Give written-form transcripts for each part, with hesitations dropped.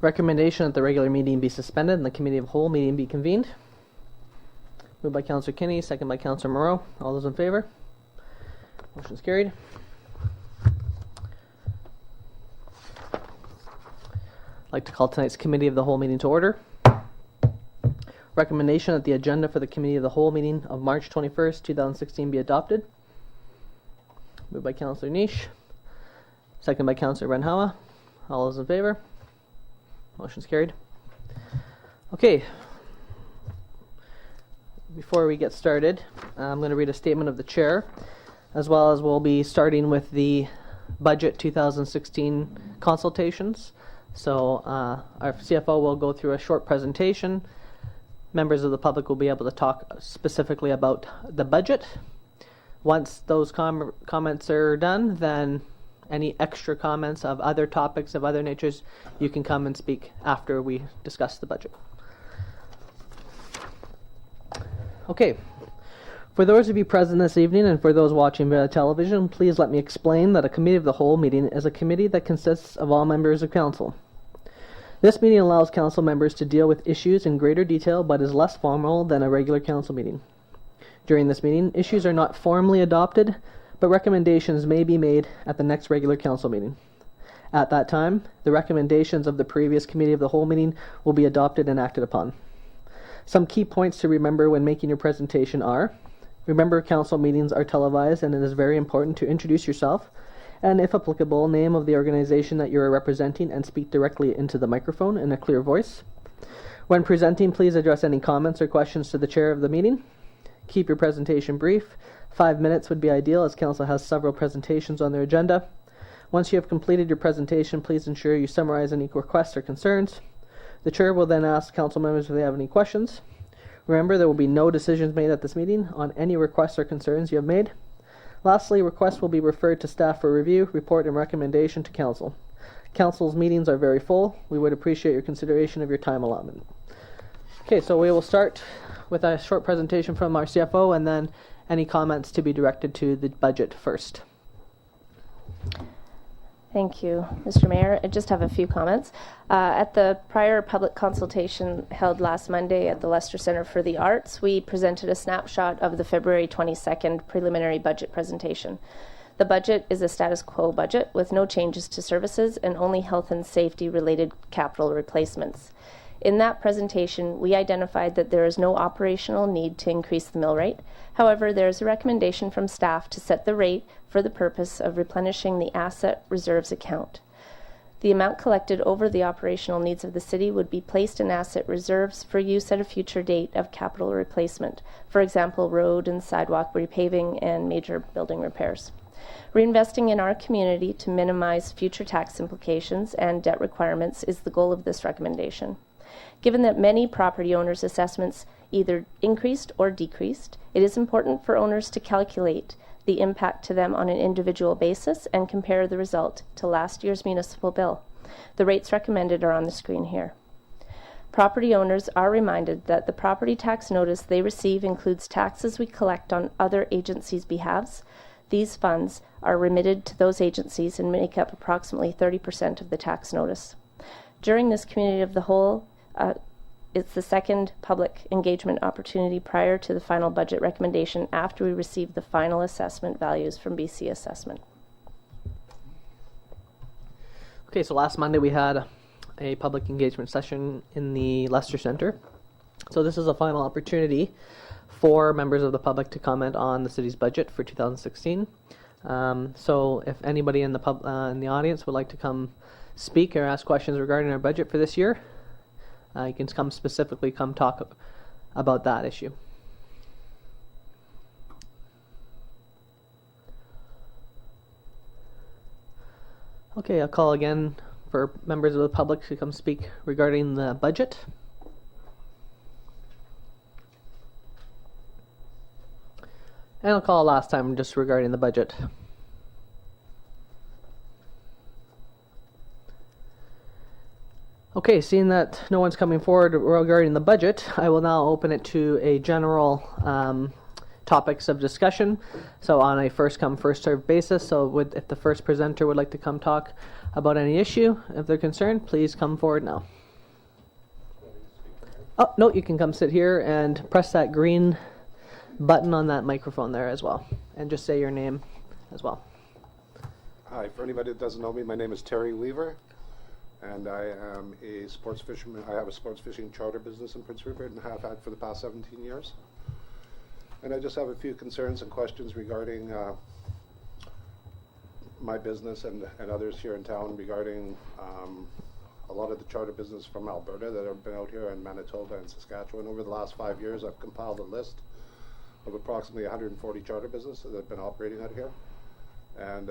Recommendation that the regular meeting be suspended and the committee of whole meeting be convened. Moved by Councillor Kinney, second by Councillor Moreau. All those in favor? Motion is carried. I'd like to call tonight's committee of the whole meeting to order. Recommendation that the agenda for the committee of the whole meeting of March 21st, 2016 be adopted. Moved by Councillor Niche, second by Councillor Renhawa. All those in favor? Motion's carried. Okay. Before we get started, I'm going to read a statement of the chair, as well as we'll be starting with the budget 2016 consultations. So our CFO will go through a short presentation. Members of the public will be able to talk specifically about the budget. Once those comments are done, then any extra comments of other topics of other natures, you can come and speak after we discuss the budget. Okay. For those of you present this evening and for those watching via television, please let me explain that a committee of the whole meeting is a committee that consists of all members of council. This meeting allows council members to deal with issues in greater detail but is less formal than a regular council meeting. During this meeting, issues are not formally adopted, but recommendations may be made at the next regular council meeting. At that time, the recommendations of the previous committee of the whole meeting will be adopted and acted upon. Some key points to remember when making your presentation are: remember, council meetings are televised and it is very important to introduce yourself and, if applicable, name of the organization that you are representing and speak directly into the microphone in a clear voice. When presenting, please address any comments or questions to the chair of the meeting. Keep your presentation brief. 5 minutes would be ideal, as council has several presentations on their agenda. Once you have completed your presentation, please ensure you summarize any requests or concerns. The chair will then ask council members if they have any questions. Remember, there will be no decisions made at this meeting on any requests or concerns you have made. Lastly, requests will be referred to staff for review, report, and recommendation to council. Council's meetings are very full. We would appreciate your consideration of your time allotment. Okay, so we will start with a short presentation from our CFO and then any comments to be directed to the budget first. Thank you, Mr. Mayor. I just have a few comments. At the prior public consultation held last Monday at the Leicester Centre for the Arts, we presented a snapshot of the February 22nd preliminary budget presentation. The budget is a status quo budget with no changes to services and only health and safety related capital replacements. In that presentation, we identified that there is no operational need to increase the mill rate. However, there is a recommendation from staff to set the rate for the purpose of replenishing the asset reserves account. The amount collected over the operational needs of the city would be placed in asset reserves for use at a future date of capital replacement, for example, road and sidewalk repaving and major building repairs. Reinvesting in our community to minimize future tax implications and debt requirements is the goal of this recommendation. Given that many property owners' assessments either increased or decreased, it is important for owners to calculate the impact to them on an individual basis and compare the result to last year's municipal bill. The rates recommended are on the screen here. Property owners are reminded that the property tax notice they receive includes taxes we collect on other agencies' behalves. These funds are remitted to those agencies and make up approximately 30% of the tax notice. During this community of the whole, it's the second public engagement opportunity prior to the final budget recommendation after we receive the final assessment values from BC Assessment. Okay, so last Monday we had a public engagement session in the Leicester Centre. So this is a final opportunity for members of the public to comment on the city's budget for 2016. So if anybody in the audience would like to come speak or ask questions regarding our budget for this year, you can come talk about that issue. Okay, I'll call again for members of the public to come speak regarding the budget. And I'll call last time just regarding the budget. Okay, seeing that no one's coming forward regarding the budget, I will now open it to a general topics of discussion, so on a first come first served basis. So if the first presenter would like to come talk about any issue, if they're concerned, please come forward now. Oh, no, you can come sit here and press that green button on that microphone there as well, and just say your name as well. Hi, for anybody that doesn't know me, my name is Terry Weaver, and I am a sports fisherman. I have a sports fishing charter business in Prince Rupert and have had for the past 17 years. And I just have a few concerns and questions regarding my business and others here in town regarding a lot of the charter business from Alberta that have been out here in Manitoba and Saskatchewan. Over the last 5 years, I've compiled a list of approximately 140 charter businesses that have been operating out here. And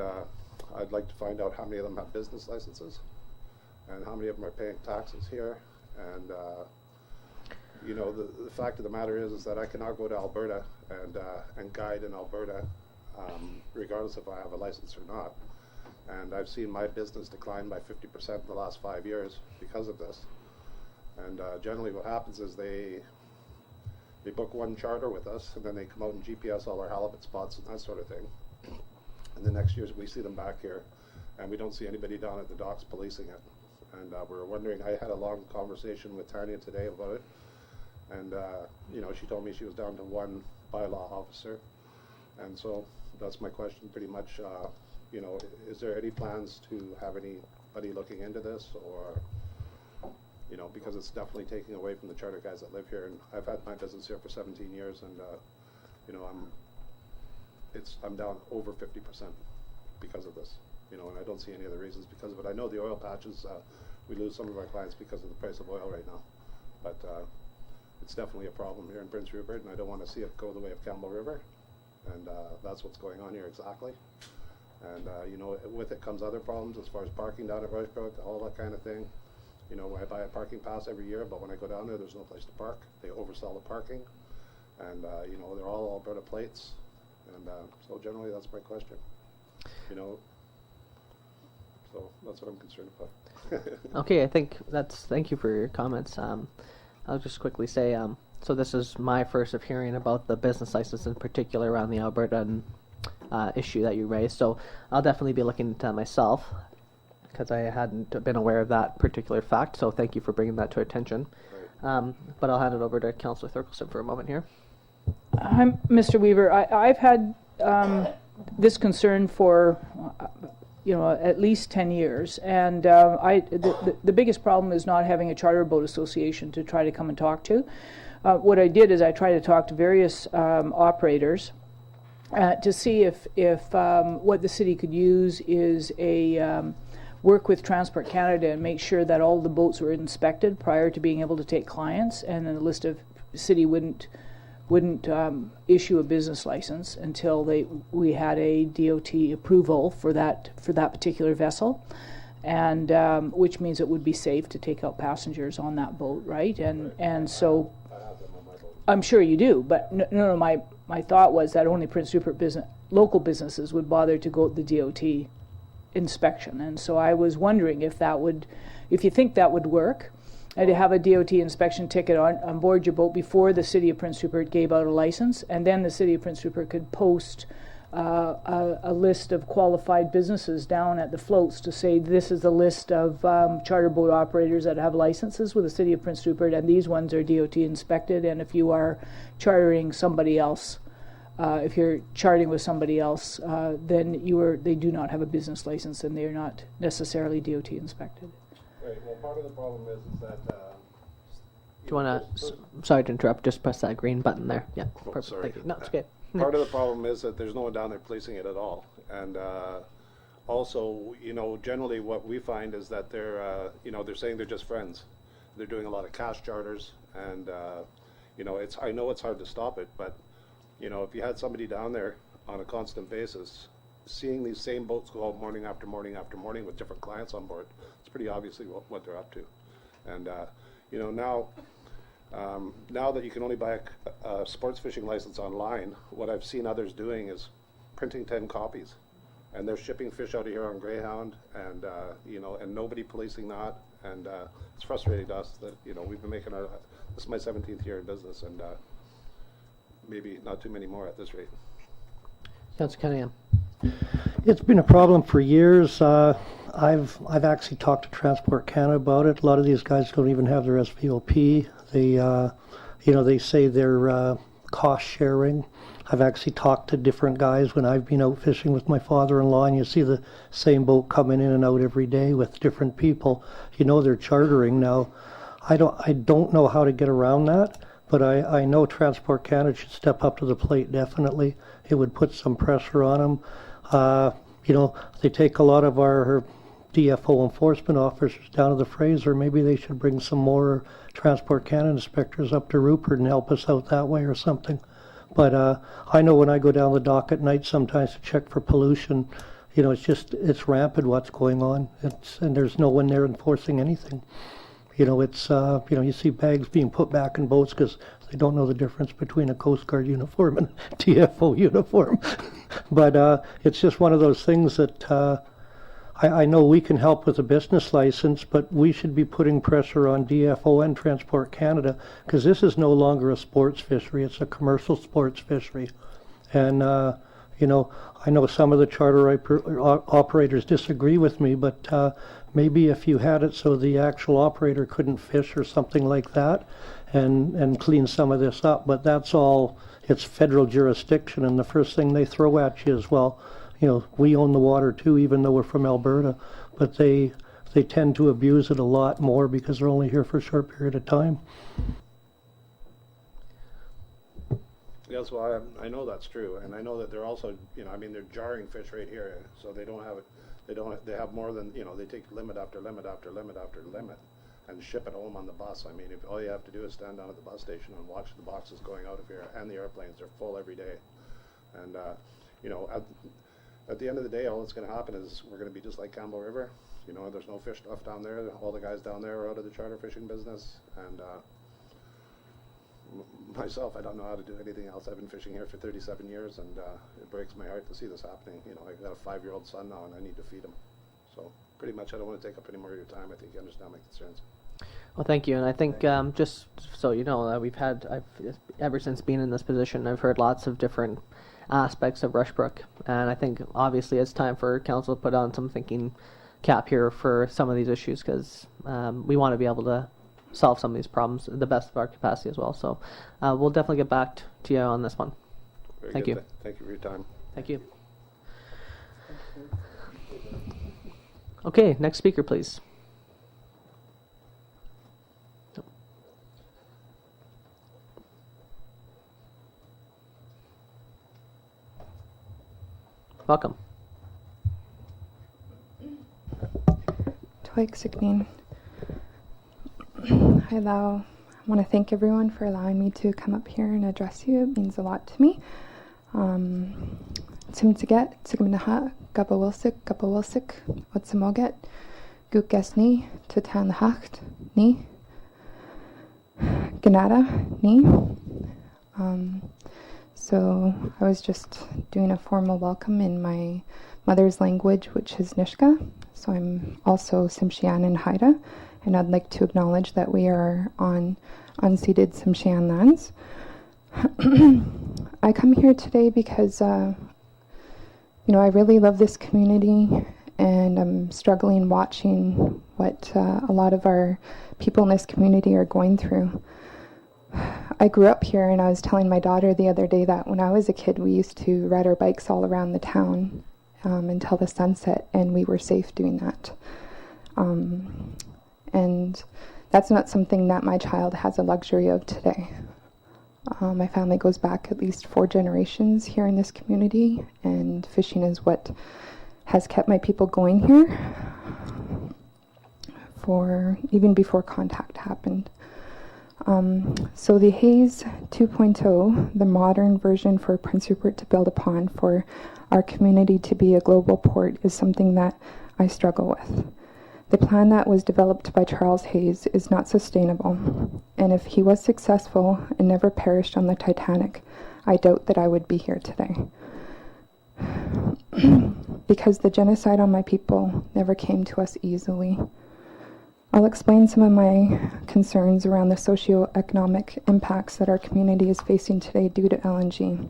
I'd like to find out how many of them have business licenses and how many of them are paying taxes here. And you know, the fact of the matter is that I cannot go to Alberta and guide in Alberta regardless if I have a license or not. And I've seen my business decline by 50% in the last 5 years because of this. And generally what happens is they book one charter with us, and then they come out and GPS all our halibut spots and that sort of thing. And the next year we see them back here, and we don't see anybody down at the docks policing it. And we're wondering, I had a long conversation with Tanya today about it, and you know, she told me she was down to one bylaw officer. And so that's my question pretty much. You know, is there any plans to have anybody looking into this, or, you know, because it's definitely taking away from the charter guys that live here. And I've had my business here for 17 years, and you know, I'm down over 50% because of this. You know, and I don't see any other reasons because of it. I know the oil patches, we lose some of our clients because of the price of oil right now, but it's definitely a problem here in Prince Rupert, and I don't want to see it go the way of Campbell River, and that's what's going on here exactly. And you know, with it comes other problems as far as parking down at Rushbrook, all that kind of thing. You know, I buy a parking pass every year, but when I go down there's no place to park. They oversell the parking, and you know, they're all Alberta plates, and so generally that's my question. You know, so that's what I'm concerned about. Okay, I think thank you for your comments. I'll just quickly say, so this is my first of hearing about the business license in particular around the Alberta issue that you raised. So I'll definitely be looking into that myself because I hadn't been aware of that particular fact. So thank you for bringing that to our attention. Right. But I'll hand it over to Councillor Thurkelson for a moment here. I'm Mr. Weaver. I've had this concern for you know, at least 10 years, and the biggest problem is not having a charter boat association to try to come and talk to. What I did is I tried to talk to various operators to see if what the city could use is a work with Transport Canada and make sure that all the boats were inspected prior to being able to take clients, and then the list of city wouldn't issue a business license until we had a DOT approval for that particular vessel, and which means it would be safe to take out passengers on that boat, right? And so I'm sure you do, but no. My thought was that only Prince Rupert local businesses would bother to go to the DOT inspection, and so I was wondering if you think that would work. To have a DOT inspection ticket on board your boat before the City of Prince Rupert gave out a license, and then the City of Prince Rupert could post a list of qualified businesses down at the floats to say this is the list of charter boat operators that have licenses with the City of Prince Rupert, and these ones are DOT inspected, and if you are chartering somebody else, if you're charting with somebody else, then they do not have a business license and they are not necessarily DOT inspected. Right. Well, part of the problem is that. Do you want to? Sorry to interrupt. Just press that green button there. Yeah. Oh, perfect. sorry. Thank you. No, it's okay. Part of the problem is that there's no one down there policing it at all, and also, you know, generally what we find is that they're, you know, they're saying they're just friends. They're doing a lot of cash charters, and you know, I know it's hard to stop it, but you know, if you had somebody down there on a constant basis, seeing these same boats go out morning after morning after morning with different clients on board, it's pretty obviously what they're up to. And you know, now that you can only buy a sports fishing license online, what I've seen others doing is printing 10 copies, and they're shipping fish out of here on Greyhound, and you know, and nobody policing that, and it's frustrating to us that, you know, we've been making this is my 17th year in business, and maybe not too many more at this rate. Councillor Cunningham. It's been a problem for years. I've actually talked to Transport Canada about it. A lot of these guys don't even have their SVOP. They say they're cost sharing. I've actually talked to different guys when I've been out fishing with my father-in-law, and you see the same boat coming in and out every day with different people. They're chartering now. I don't know how to get around that, but I know Transport Canada should step up to the plate, definitely. It would put some pressure on them. They take a lot of our DFO enforcement officers down to the Fraser. Maybe they should bring some more Transport Canada inspectors up to Rupert and help us out that way or something. But I know when I go down the dock at night sometimes to check for pollution, it's rampant what's going on. And there's no one there enforcing anything. You see bags being put back in boats because they don't know the difference between a Coast Guard uniform and a TFO uniform. But it's just one of those things that I know we can help with a business license, but we should be putting pressure on DFO and Transport Canada because this is no longer a sports fishery. It's a commercial sports fishery. And, I know some of the charter operators disagree with me, but maybe if you had it so the actual operator couldn't fish or something like that and clean some of this up. But that's all, it's federal jurisdiction, and the first thing they throw at you is, well, we own the water too, even though we're from Alberta, but they tend to abuse it a lot more because they're only here for a short period of time. Yes, well, I know that's true, and I know that they're also, they're jarring fish right here, so they don't have it. They have more than, they take limit after limit after limit after limit, and ship it home on the bus. I mean, if all you have to do is stand down at the bus station and watch the boxes going out of here, and the airplanes are full every day, and at the end of the day, all that's going to happen is we're going to be just like Campbell River. There's no fish left down there. All the guys down there are out of the charter fishing business, and myself, I don't know how to do anything else. I've been fishing here for 37 years, and it breaks my heart to see this happening. I've got a 5-year-old son now, and I need to feed him. So pretty much, I don't want to take up any more of your time. I think you understand my concerns. Well, thank you. And I think just so you know, I've ever since being in this position, I've heard lots of different aspects of Rushbrook, and I think obviously it's time for council to put on some thinking cap here for some of these issues because we want to be able to solve some of these problems to the best of our capacity as well. So we'll definitely get back to you on this one. Very Thank good. you. Thank you for your time. Thank you. Okay, next speaker, please. Welcome. Toik Signin. I want to thank everyone for allowing me to come up here and address you. It means a lot to me. Tsimtiget, Tsigminaha, Gabawilsik, Watsamoget, Gukesni, Tutanhacht, Ni, Ganada, Ni. So I was just doing a formal welcome in my mother's language, which is Nishka. So I'm also Tsimshian and Haida, and I'd like to acknowledge that we are on unceded Tsimshian lands. I come here today because, I really love this community, and I'm struggling watching what a lot of our people in this community are going through. I grew up here, and I was telling my daughter the other day that when I was a kid, we used to ride our bikes all around the town until the sunset, and we were safe doing that. And that's not something that my child has a luxury of today. My family goes back at least 4 generations here in this community, and fishing is what has kept my people going here for even before contact happened. So the Hayes 2.0, the modern version for Prince Rupert to build upon for our community to be a global port, is something that I struggle with. The plan that was developed by Charles Hayes is not sustainable, and if he was successful and never perished on the Titanic, I doubt that I would be here today. Because the genocide on my people never came to us easily. I'll explain some of my concerns around the socioeconomic impacts that our community is facing today due to LNG.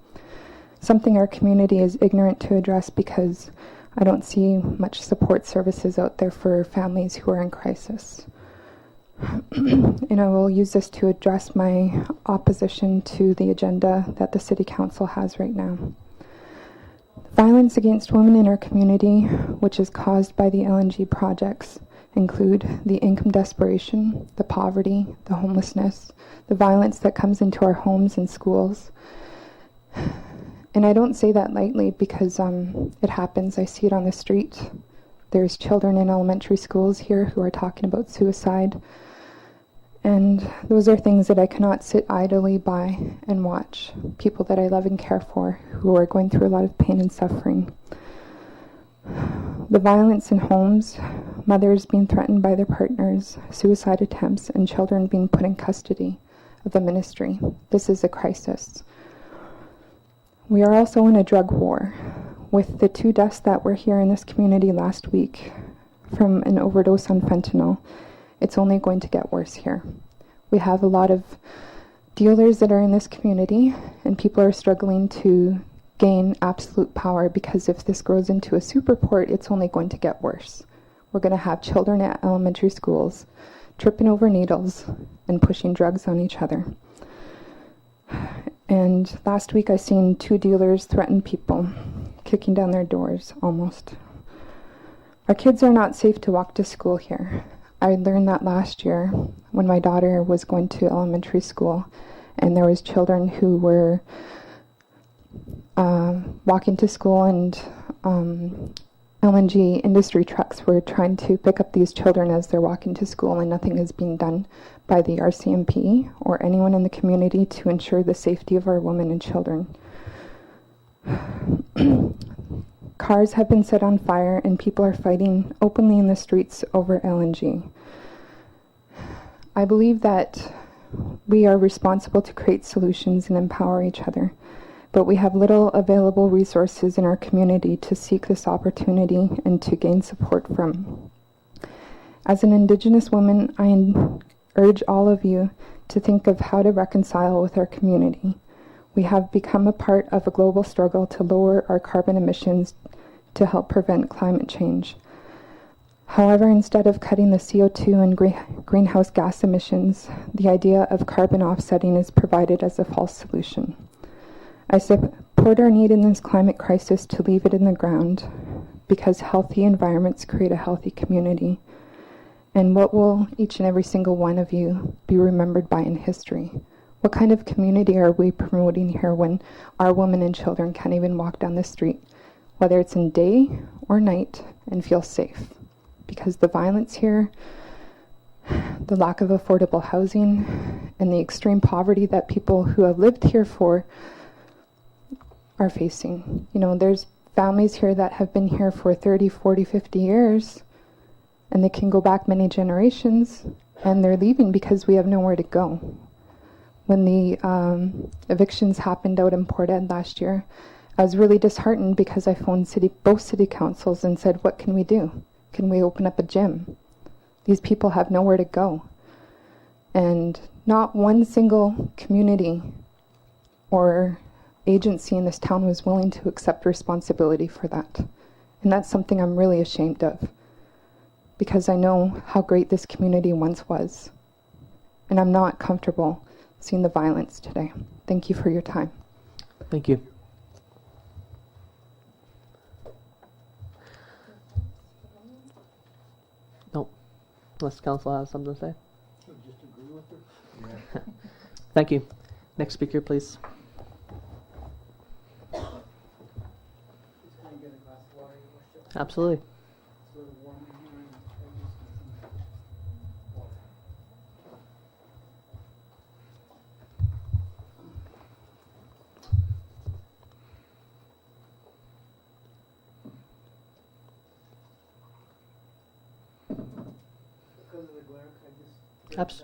Something our community is ignorant to address because I don't see much support services out there for families who are in crisis. And I will use this to address my opposition to the agenda that the City Council has right now. Violence against women in our community, which is caused by the LNG projects, include the income desperation, the poverty, the homelessness, the violence that comes into our homes and schools. And I don't say that lightly because it happens. I see it on the street. There's children in elementary schools here who are talking about suicide. And those are things that I cannot sit idly by and watch. People that I love and care for who are going through a lot of pain and suffering. The violence in homes, mothers being threatened by their partners, suicide attempts, and children being put in custody of the ministry. This is a crisis. We are also in a drug war. With the 2 deaths that were here in this community last week from an overdose on fentanyl, it's only going to get worse here. We have a lot of dealers that are in this community, and people are struggling to gain absolute power because if this grows into a super port, it's only going to get worse. We're going to have children at elementary schools tripping over needles and pushing drugs on each other. And last week I seen 2 dealers threaten people, kicking down their doors almost. Our kids are not safe to walk to school here. I learned that last year when my daughter was going to elementary school and there was children who were walking to school and LNG industry trucks were trying to pick up these children as they're walking to school, and nothing is being done by the RCMP or anyone in the community to ensure the safety of our women and children. Cars have been set on fire and people are fighting openly in the streets over LNG. I believe that we are responsible to create solutions and empower each other, but we have little available resources in our community to seek this opportunity and to gain support from. As an Indigenous woman, I urge all of you to think of how to reconcile with our community. We have become a part of a global struggle to lower our carbon emissions to help prevent climate change. However, instead of cutting the CO2 and greenhouse gas emissions, the idea of carbon offsetting is provided as a false solution. I support our need in this climate crisis to leave it in the ground because healthy environments create a healthy community. And what will each and every single one of you be remembered by in history? What kind of community are we promoting here when our women and children can't even walk down the street, whether it's in day or night, and feel safe? Because the violence here, the lack of affordable housing, and the extreme poverty that people who have lived here for are facing. You know, there's families here that have been here for 30, 40, 50 years, and they can go back many generations, and they're leaving because we have nowhere to go. When the evictions happened out in Port Ed last year, I was really disheartened because I phoned both city councils and said, what can we do? Can we open up a gym? These people have nowhere to go. And not one single community or agency in this town was willing to accept responsibility for that. And that's something I'm really ashamed of, because I know how great this community once was. And I'm not comfortable seeing the violence today. Thank you for your time. Thank you. Nope. Unless council has something to say. Just agree with her? Thank you. Next speaker, please. Absolutely.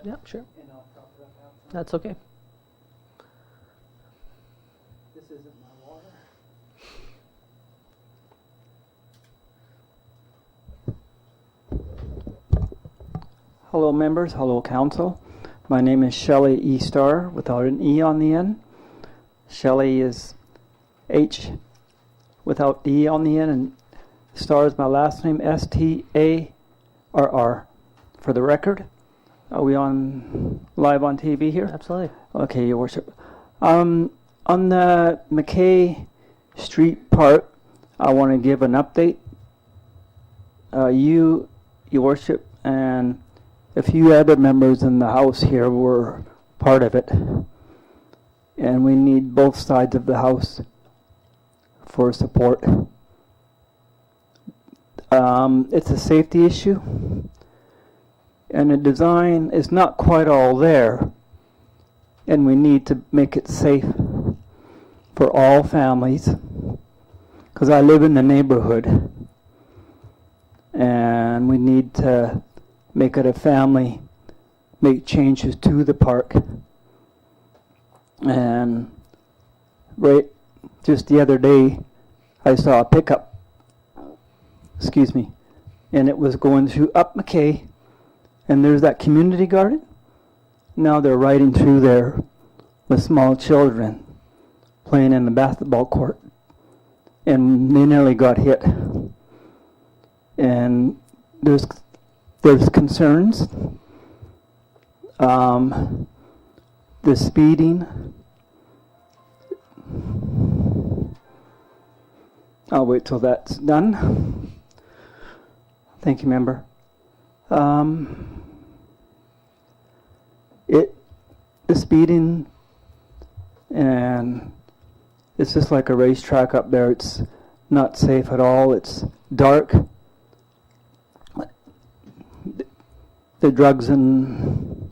Yeah, sure. That's okay. This isn't my water. Hello members, hello council. My name is Shelley E. Starr without an E on the end. Shelley is H without E on the end, and Starr is my last name, S-T-A-R-R. For the record, are we on live on TV here? Absolutely. Okay, Your Worship. On the McKay Street part, I want to give an update. Your Worship, and a few other members in the House here were part of it. And we need both sides of the House for support. It's a safety issue. And the design is not quite all there. And we need to make it safe for all families. Because I live in the neighborhood. And we need to make it a family, make changes to the park. And right just the other day, I saw a pickup, and it was going through up McKay, and there's that community garden. Now they're riding through there with small children playing in the basketball court, and they nearly got hit. And there's concerns. The speeding. I'll wait till that's done. Thank you, member. The speeding, and it's just like a racetrack up there. It's not safe at all. It's dark. The drugs and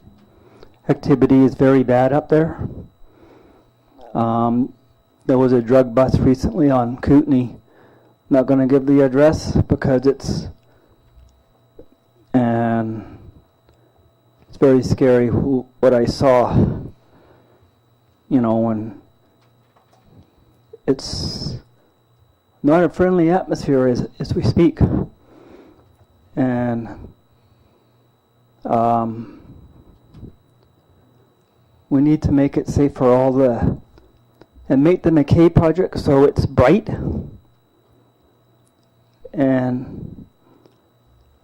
activity is very bad up there. There was a drug bust recently on Kootenai. Not going to give the address because it's very scary what I saw. And it's not a friendly atmosphere as we speak. And we need to make it safe for all and make the McKay project so it's bright, and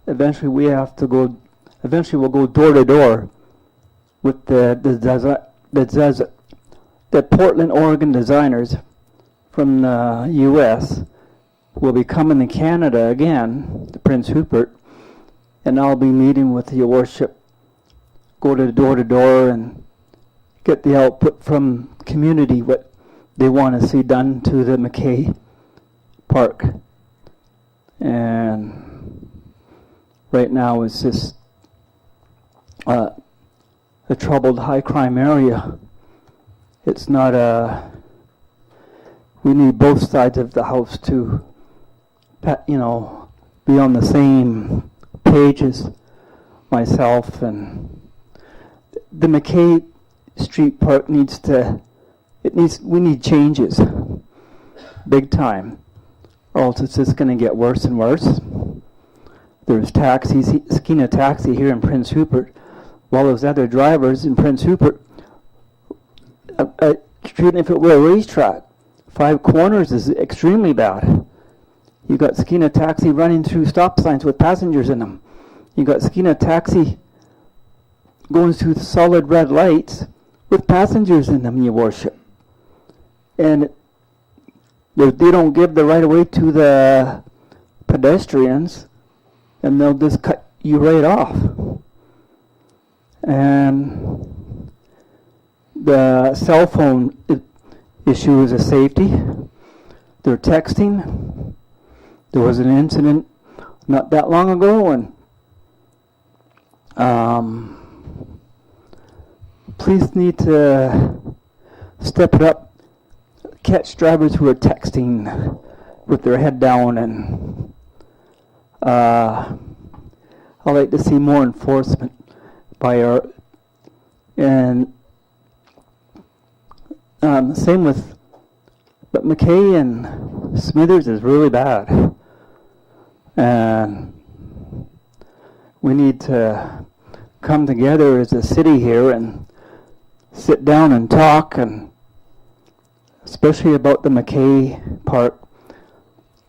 eventually we'll go door to door with the Portland, Oregon designers from the U.S. will be coming to Canada again, to Prince Rupert, and I'll be meeting with Your Worship, go to door and get the output from community, what they want to see done to the McKay Park. And right now it's just a troubled high crime area. It's not we need both sides of the house to, be on the same page as myself. And the McKay Street Park we need changes, big time, or else it's just going to get worse and worse. There's taxis, Skeena Taxi here in Prince Rupert, while those other drivers in Prince Rupert, even if it were a racetrack, 5 corners is extremely bad. You got Skeena Taxi running through stop signs with passengers in them. You got Skeena Taxi going through the solid red lights with passengers in them, Your Worship. And they don't give the right of way to the pedestrians, and they'll just cut you right off. And the cell phone issue is a safety. They're texting. There was an incident not that long ago, and police need to step it up, catch drivers who are texting with their head down, and I'd like to see more enforcement by our, and same with, but McKay and Smithers is really bad, and we need to come together as a city here and sit down and talk, and especially about the McKay part,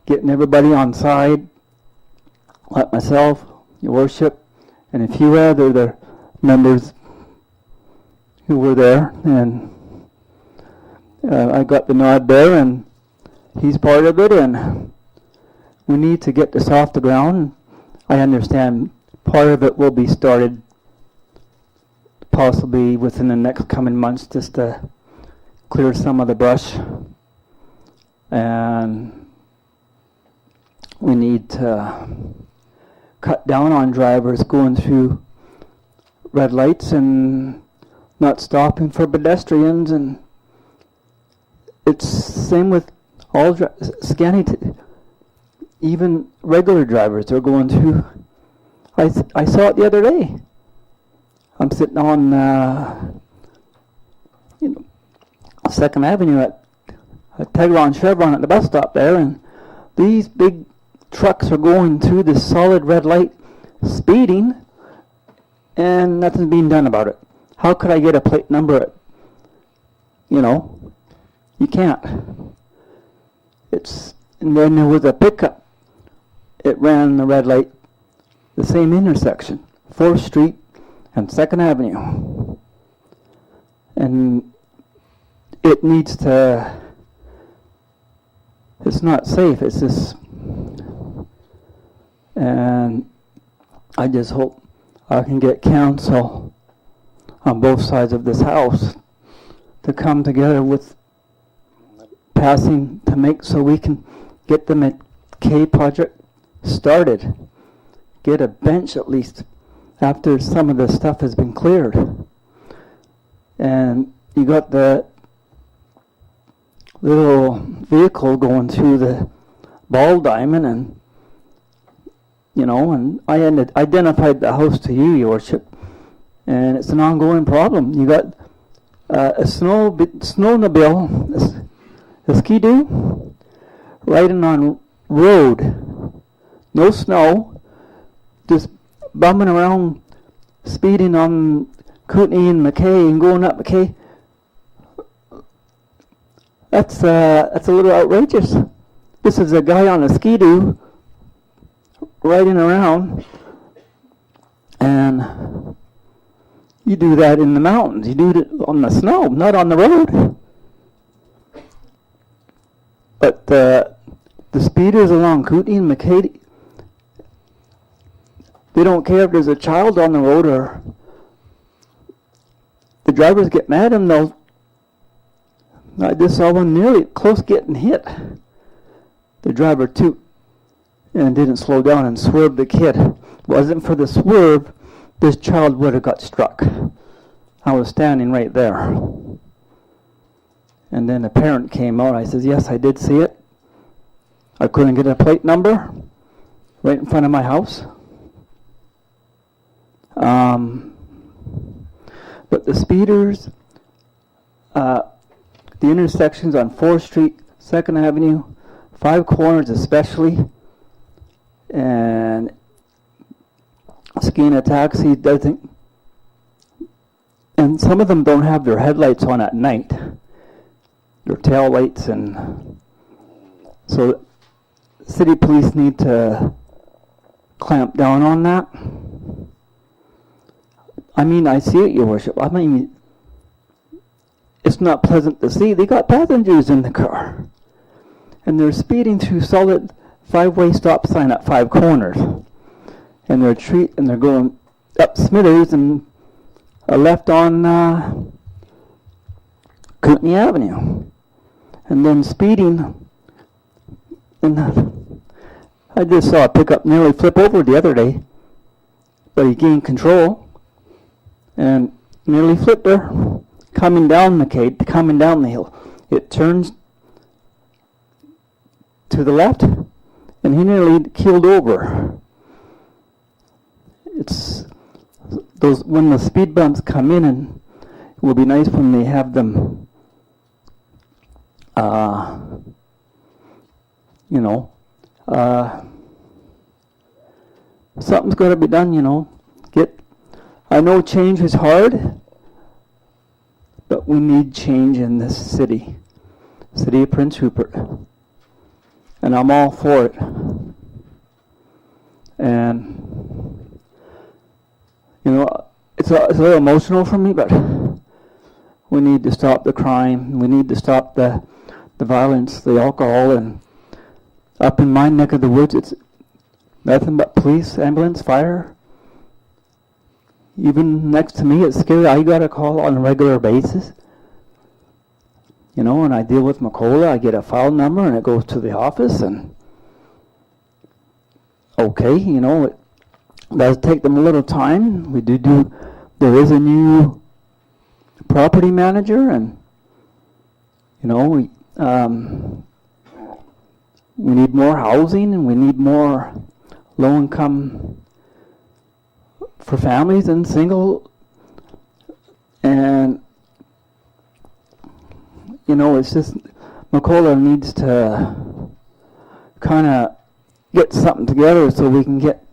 getting everybody on side, like myself, your worship, and a few other members who were there, and I got the nod there, and he's part of it, and we need to get this off the ground. I understand part of it will be started possibly within the next coming months, just to clear some of the brush, and we need to cut down on drivers going through red lights and not stopping for pedestrians, and it's same with all even regular drivers are going through. I saw it the other day. I'm sitting on 2nd Avenue at Tegron Chevron at the bus stop there, and these big trucks are going through this solid red light, speeding, and nothing's being done about it. How could I get a plate number? You can't. And then there was a pickup. It ran the red light, the same intersection, 4th Street and 2nd Avenue. And it needs to, it's not safe, it's just, and I just hope I can get council on both sides of this house to come together with passing to make so we can get the McKay project started. Get a bench at least after some of the stuff has been cleared. And you got the little vehicle going through the ball diamond, and and I identified the house to you, Your Worship, and it's an ongoing problem. You got a snowmobile, a ski-doo, riding on road, no snow, just bumming around, speeding on Kootenai and McKay and going up McKay. That's a little outrageous. This is a guy on a ski-doo riding around, and you do that in the mountains. You do it on the snow, not on the road. But the speeders along Kootenai and McKay, they don't care if there's a child on the road, or the drivers get mad and I just saw one nearly close getting hit. The driver took and didn't slow down and swerved the kid. Wasn't for the swerve, this child would have got struck. I was standing right there. And then a parent came out. I says, yes, I did see it. I couldn't get a plate number right in front of my house. But the speeders, the intersections on 4th Street, 2nd Avenue, 5 Corners especially, and skiing a taxi doesn't, and some of them don't have their headlights on at night, their tail lights, and so city police need to clamp down on that. I mean, I see it, Your Worship. I mean, it's not pleasant to see. They got passengers in the car, and they're speeding through solid 5-way stop sign at 5 Corners, and they're going up Smithers and a left on Kootenai Avenue, and then speeding. And I just saw a pickup nearly flip over the other day, but he gained control and nearly flipped her coming down McKay, coming down the hill. It turns to the left, and he nearly keeled over. It's those when the speed bumps come in, and it will be nice when they have them. Something's got to be done. I know change is hard, but we need change in this city of Prince Rupert, and I'm all for it. And you know, it's a little emotional for me, but we need to stop the crime. We need to stop the violence, the alcohol, and up in my neck of the woods, it's nothing but police, ambulance, fire. Even next to me, it's scary. I got a call on a regular basis. You know, and I deal with Macola. I get a file number, and it goes to the office, and okay, you know, it does take them a little time. There is a new property manager, and you know, we need more housing, and we need more low income for families and single, and you know, it's just Macola needs to kind of get something together so we can get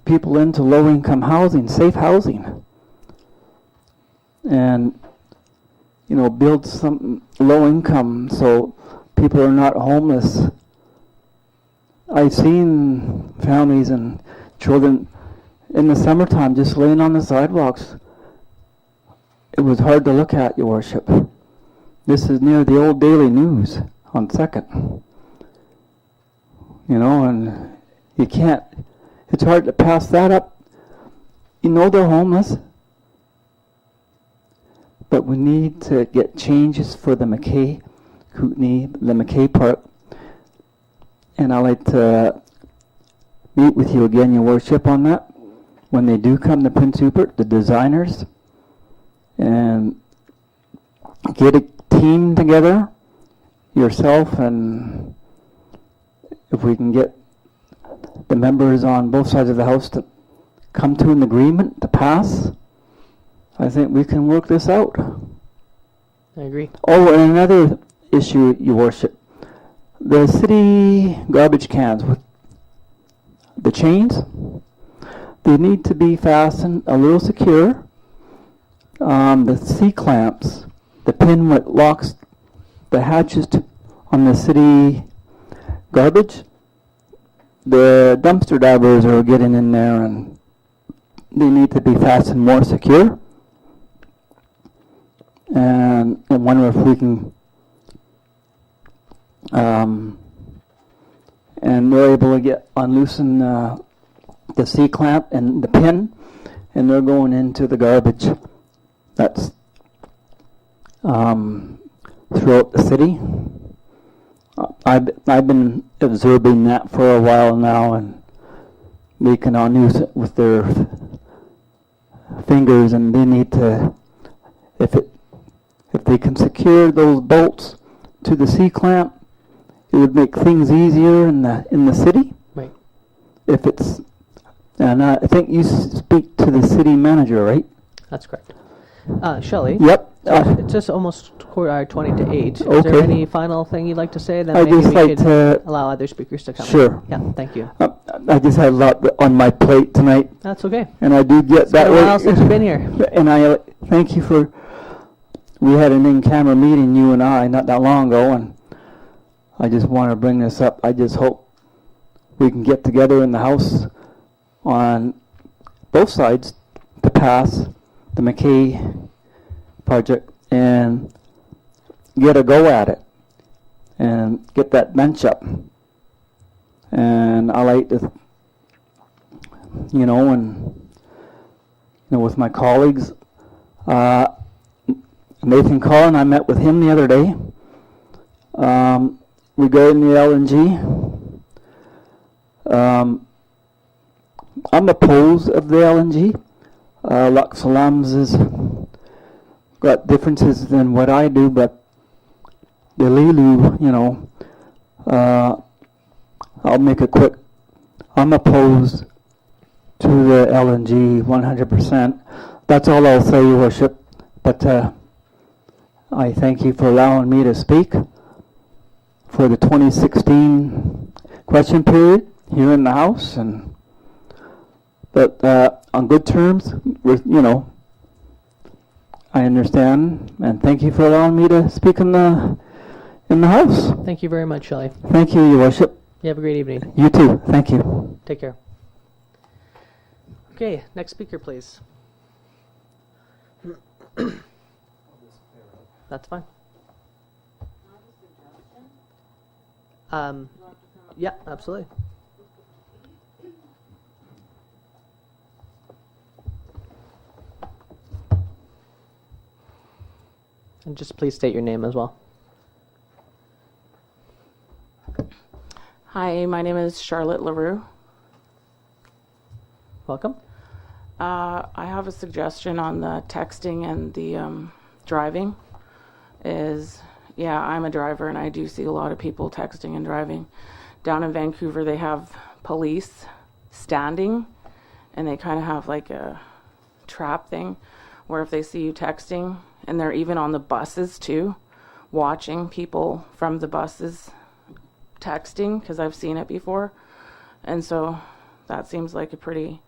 people into low income housing, safe housing, and you know, build some low income so people are not homeless. I've seen families and children in the summertime just laying on the sidewalks. It was hard to look at, Your Worship. This is near the old Daily News on 2nd. You know, and you can't, it's hard to pass that up. You know they're homeless, but we need to get changes for the McKay Kootenay, the McKay Park. And I'd like to meet with you again, Your Worship, on that when they do come to Prince Rupert, the designers, and get a team together, yourself, and if we can get the members on both sides of the house to come to an agreement to pass, I think we can work this out. I agree. Oh, and another issue, Your Worship. The city garbage cans with the chains, they need to be fastened a little secure. The C-clamps, the pin that locks the hatches on the city garbage, the dumpster divers are getting in there and they need to be fastened more secure. And I wonder if we can, and we're able to get unloosen the C-clamp and the pin, and they're going into the garbage that's throughout the city. I've been observing that for a while now, and they can unloose it with their fingers, and they need to, if they can secure those bolts to the C-clamp, it would make things easier in the city. Right. If it's, and I think you speak to the city manager, right? That's correct. Shelley? Yep. It's just almost 8:20. Is Okay. there any final thing you'd like to say? Then I'd maybe just we like could to, allow other speakers to come. Sure. Yeah, thank you. I just had a lot on my plate tonight, That's okay. and I do get It's that been a way. while since you've been here. And I thank you for, we had an in-camera meeting, you and I, not that long ago, and I just want to bring this up. I just hope we can get together in the House on both sides to pass the McKay project and get a go at it and get that bench up. And I like to, you know, and you know, with my colleagues, Nathan Collin, I met with him the other day regarding the LNG. I'm opposed of the LNG. Lac Salams has got differences than what I do, but the Lilu, you know, I'll make it quick. I'm opposed to the LNG 100%. That's all I'll say, Your Worship. But I thank you for allowing me to speak for the 2016 question period here in the House, but on good terms, I understand, and thank you for allowing me to speak in the House. Thank you very much, Shelley. Thank you, Your Worship. You have a great evening. You too. Thank you. Take care. Okay, next speaker, please. That's fine. Yeah, absolutely. And just please state your name as well. Hi, my name is Charlotte LaRue. Welcome. I have a suggestion on the texting and the driving. I'm a driver and I do see a lot of people texting and driving. Down in Vancouver, they have police standing, and they kind of have like a trap thing where if they see you texting, and they're even on the buses too, watching people from the buses texting, because I've seen it before. And so that seems like a pretty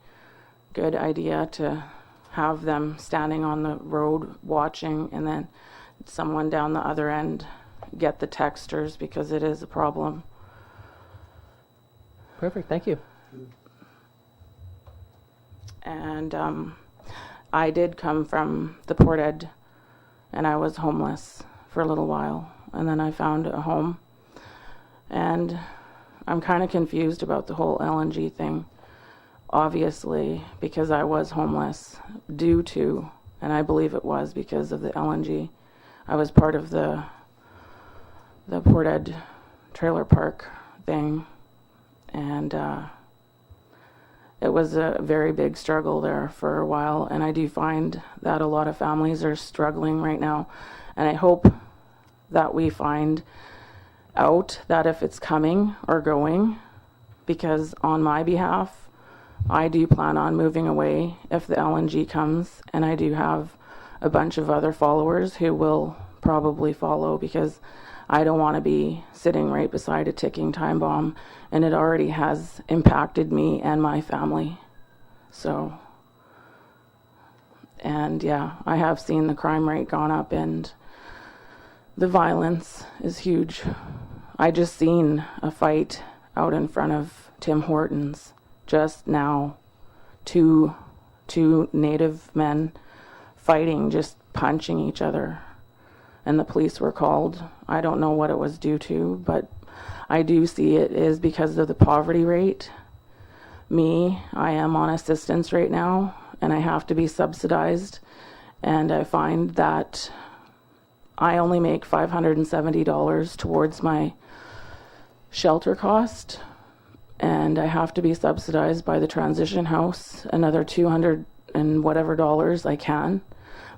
good idea, to have them standing on the road watching, and then someone down the other end get the texters, because it is a problem. Perfect, thank you. And I did come from the Port Ed, and I was homeless for a little while, and then I found a home. And I'm kind of confused about the whole LNG thing, obviously, because I was homeless due to, and I believe it was because of the LNG. I was part of the Port Ed trailer park thing, and it was a very big struggle there for a while, and I do find that a lot of families are struggling right now, and I hope that we find out that if it's coming or going, because on my behalf, I do plan on moving away if the LNG comes, and I do have a bunch of other followers who will probably follow, because I don't want to be sitting right beside a ticking time bomb, and it already has impacted me and my family. So, and yeah, I have seen the crime rate gone up, and the violence is huge. I just seen a fight out in front of Tim Hortons just now. Two native men fighting, just punching each other. And the police were called. I don't know what it was due to, but I do see it is because of the poverty rate. I am on assistance right now, and I have to be subsidized. And I find that I only make $570 towards my shelter cost, and I have to be subsidized by the transition house another $200 and whatever dollars I can.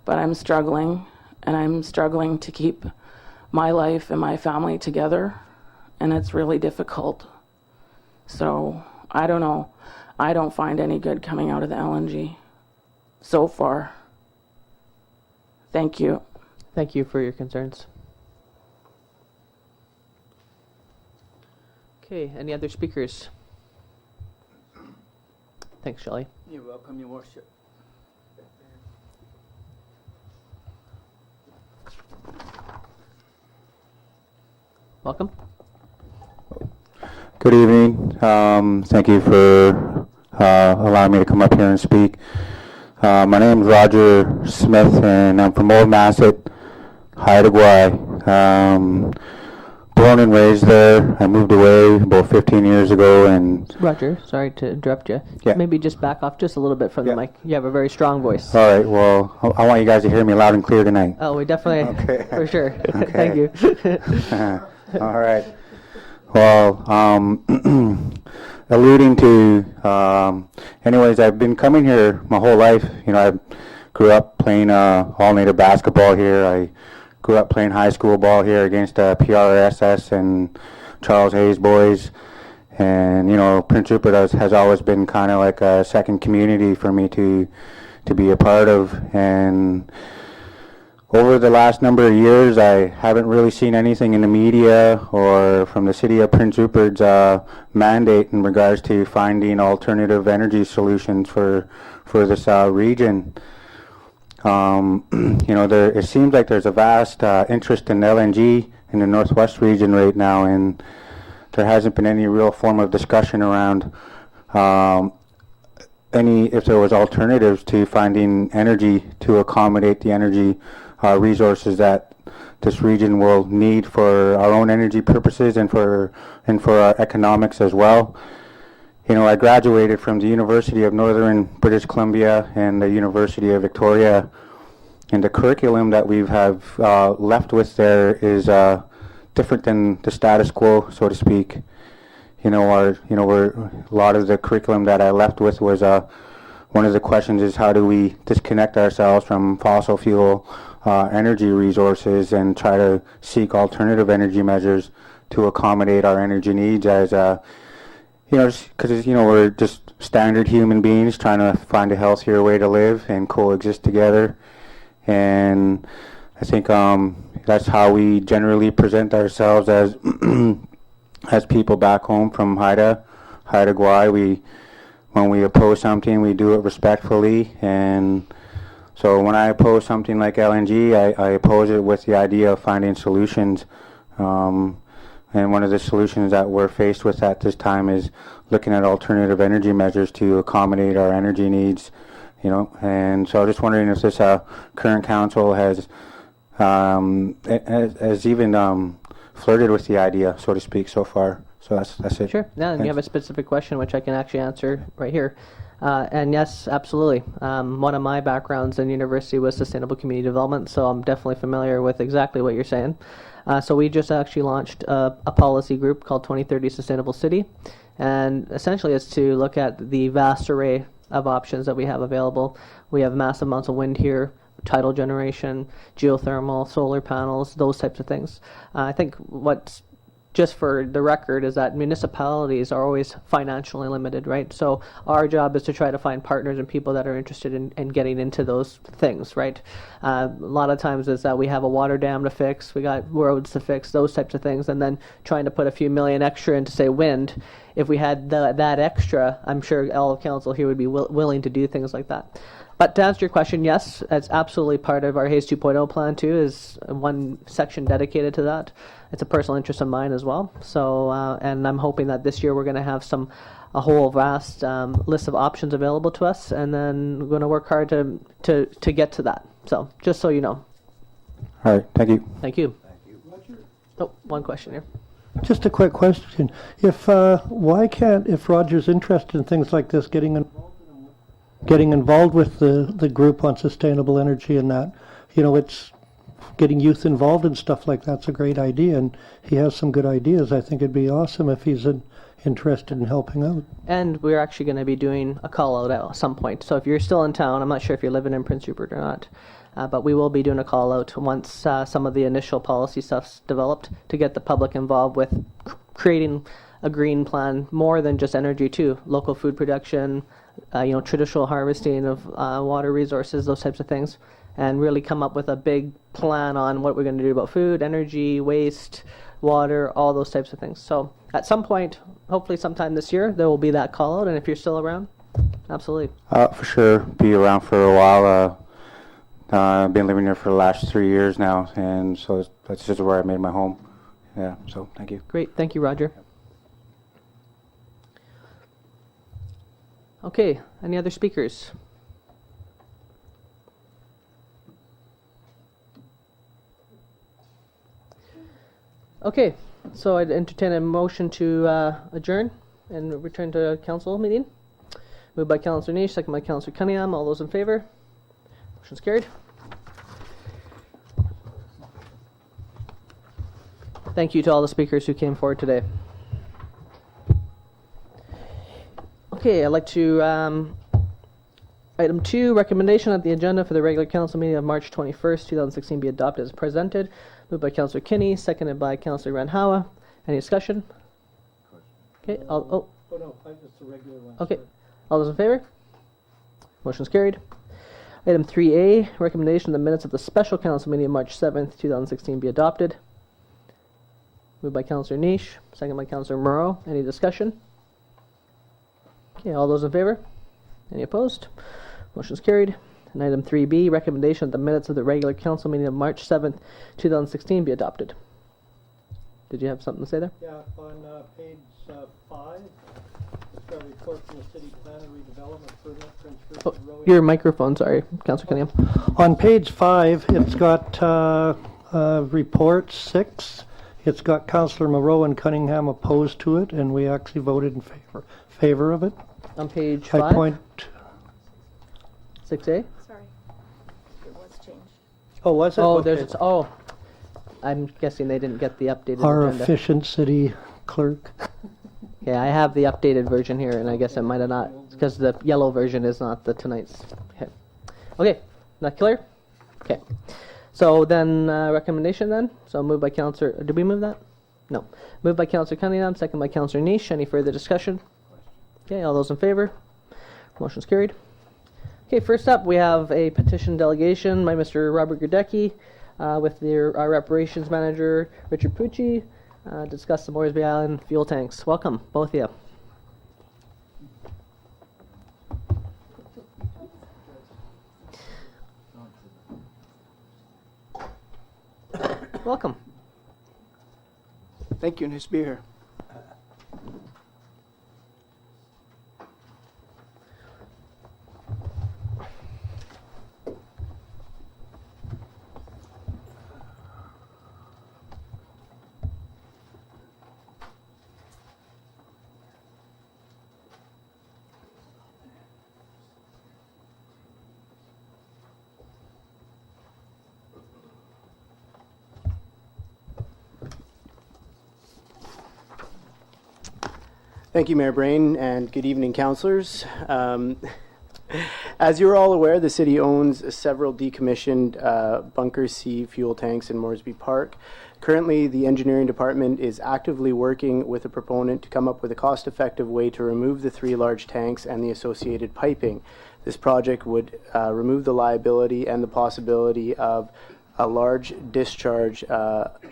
But I'm struggling, and I'm struggling to keep my life and my family together, and it's really difficult. So I don't know. I don't find any good coming out of the LNG so far. Thank you. Thank you for your concerns. Okay, any other speakers? Thanks, Shelley. You're welcome, Your Worship. Welcome. Good evening. Thank you for allowing me to come up here and speak. My name is Roger Smith, and I'm from Old Masset, Haida Gwaii. Born and raised there. I moved away about 15 years ago, and Roger, sorry to interrupt you. Yeah. Maybe just back off just a little bit from the mic. You have a very strong voice. all right. Well, I want you guys to hear me loud and clear tonight. Oh, we definitely, Okay. for sure. Okay. Thank you. All right. Well, alluding to, anyways, I've been coming here my whole life. You know, I grew up playing all-native basketball here. I grew up playing high school ball here against PRSS and Charles Hayes boys. And, you know, Prince Rupert has always been kind of like a second community for me to be a part of. And over the last number of years, I haven't really seen anything in the media or from the city of Prince Rupert's mandate in regards to finding alternative energy solutions for this region. It seems like there's a vast interest in LNG in the Northwest region right now, and there hasn't been any real form of discussion around if there was alternatives to finding energy to accommodate the energy resources that this region will need for our own energy purposes and for our economics as well. I graduated from the University of Northern British Columbia and the University of Victoria, and the curriculum that we have left with there is different than the status quo, so to speak. A lot of the curriculum that I left with was one of the questions is how do we disconnect ourselves from fossil fuel energy resources and try to seek alternative energy measures to accommodate our energy needs as because we're just standard human beings trying to find a healthier way to live and coexist together. And I think that's how we generally present ourselves as as people back home from Haida Gwaii. When we oppose something, we do it respectfully. And so when I oppose something like LNG, I oppose it with the idea of finding solutions. And one of the solutions that we're faced with at this time is looking at alternative energy measures to accommodate our energy needs. And so I'm just wondering if this current council has even flirted with the idea, so to speak, so far. So that's it. Sure. Yeah, and you have a specific question which I can actually answer right here. And yes, absolutely. One of my backgrounds in university was sustainable community development, so I'm definitely familiar with exactly what you're saying. So we just actually launched a policy group called 2030 Sustainable City, and essentially it's to look at the vast array of options that we have available. We have massive amounts of wind here, tidal generation, geothermal, solar panels, those types of things. I think what's just for the record is that municipalities are always financially limited, right? So our job is to try to find partners and people that are interested in getting into those things, right? A lot of times is that we have a water dam to fix, we got roads to fix, those types of things, and then trying to put a few million extra into, say, wind. If we had that extra, I'm sure all of council here would be willing to do things like that. But to answer your question, yes, it's absolutely part of our Hayes 2.0 plan too, is one section dedicated to that. It's a personal interest of mine as well. So, and I'm hoping that this year we're going to have a whole vast list of options available to us, and then we're going to work hard to get to that. So, just so you know. All right, thank you. Thank you. Oh, one question here. Just a quick question. If Roger's interested in things like this, getting involved with the group on sustainable energy and that, it's getting youth involved in stuff like that's a great idea, and he has some good ideas. I think it'd be awesome if he's interested in helping out. And we're actually going to be doing a call out at some point. So if you're still in town, I'm not sure if you're living in Prince Rupert or not, but we will be doing a call out once some of the initial policy stuff's developed to get the public involved with creating a green plan, more than just energy too, local food production, traditional harvesting of water resources, those types of things, and really come up with a big plan on what we're going to do about food, energy, waste, water, all those types of things. So at some point, hopefully sometime this year, there will be that call out, and if you're still around, absolutely. For sure, be around for a while. I've been living here for the last 3 years now, and so that's just where I made my home. Yeah, so thank you. Great, thank you, Roger. Okay, any other speakers? Okay, so I'd entertain a motion to adjourn and return to council meeting. Moved by Councillor Niche, second by Councillor Cunningham. All those in favor? Motion's carried. Thank you to all the speakers who came forward today. Okay, I'd like to, item 2, recommendation that the agenda for the regular council meeting of March 21st, 2016 be adopted as presented. Moved by Councillor Kinney, seconded by Councillor Ranhawa. Any discussion? Okay, Oh no, it's the regular one. Okay, all those in favor? Motion's carried. Item 3A, recommendation the minutes of the special council meeting of March 7th, 2016 be adopted. Moved by Councillor Niche, second by Councillor Moreau. Any discussion? Okay, all those in favor? Any opposed? Motion's carried. And item 3B, recommendation that the minutes of the regular council meeting of March 7th, 2016 be adopted. Did you have something to say there? Yeah, on page 5, it's got a report from the city plan and redevelopment permit for Prince Rupert Road. Your microphone, sorry, Councillor Cunningham. On page 5, it's got report 6. It's got Councillor Moreau and Cunningham opposed to it, and we actually voted in favor of it. On page I 5, point. 6A. Sorry, it was changed. Oh, was it? Oh, Okay. there's, I'm guessing they didn't get the updated Our agenda. efficient city clerk. Yeah, I have the updated version here, and I guess it might have not, because the yellow version is not the tonight's. Okay, not clear? Okay. So then, recommendation then? So moved by Councillor, did we move that? No. Moved by Councillor Cunningham, second by Councillor Niche. Any further discussion? Okay, all those in favor? Motion's carried. Okay, first up, we have a petition delegation by Mr. Robert Gurdecki with our reparations manager, Richard Pucci, discuss the Moresby Island fuel tanks. Welcome, both of you. Welcome. Thank you. Nice to be here. Thank you, Mayor Brain, and good evening, councillors. As you're all aware, the city owns several decommissioned Bunker C fuel tanks in Moresby Park. Currently, the engineering department is actively working with a proponent to come up with a cost-effective way to remove the 3 large tanks and the associated piping. This project would remove the liability and the possibility of a large discharge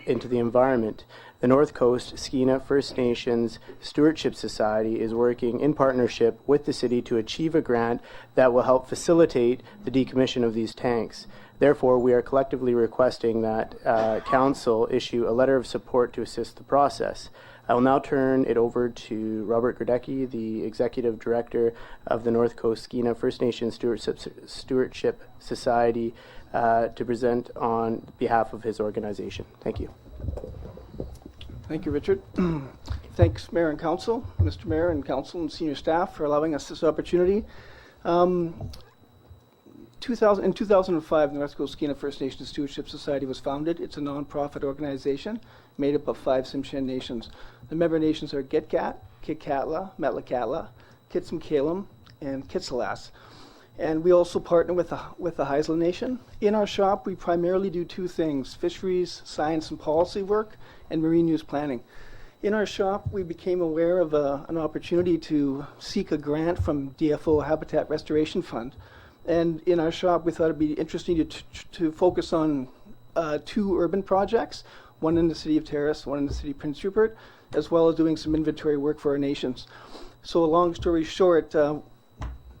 into the environment. The North Coast Skeena First Nations Stewardship Society is working in partnership with the city to achieve a grant that will help facilitate the decommission of these tanks. Therefore, we are collectively requesting that Council issue a letter of support to assist the process. I will now turn it over to Robert Gurdecki, the Executive Director of the North Coast Skeena First Nations Stewardship Society, to present on behalf of his organization. Thank you. Thank you, Richard. Thanks, Mayor and Council, Mr. Mayor and Council and senior staff for allowing us this opportunity. In 2005, the North Coast Skeena First Nations Stewardship Society was founded. It's a non-profit organization made up of 5 Tsimshian nations. The member nations are Gitgat, Kitkatla, Metlakatla, Kitsimkalim, and Kitsilas. And we also partner with the Haisla Nation. In our shop, we primarily do 2 things: fisheries, science and policy work, and marine use planning. In our shop, we became aware of an opportunity to seek a grant from DFO Habitat Restoration Fund. And in our shop, we thought it'd be interesting to focus on 2 urban projects, one in the city of Terrace, one in the city of Prince Rupert, as well as doing some inventory work for our nations. So a long story short,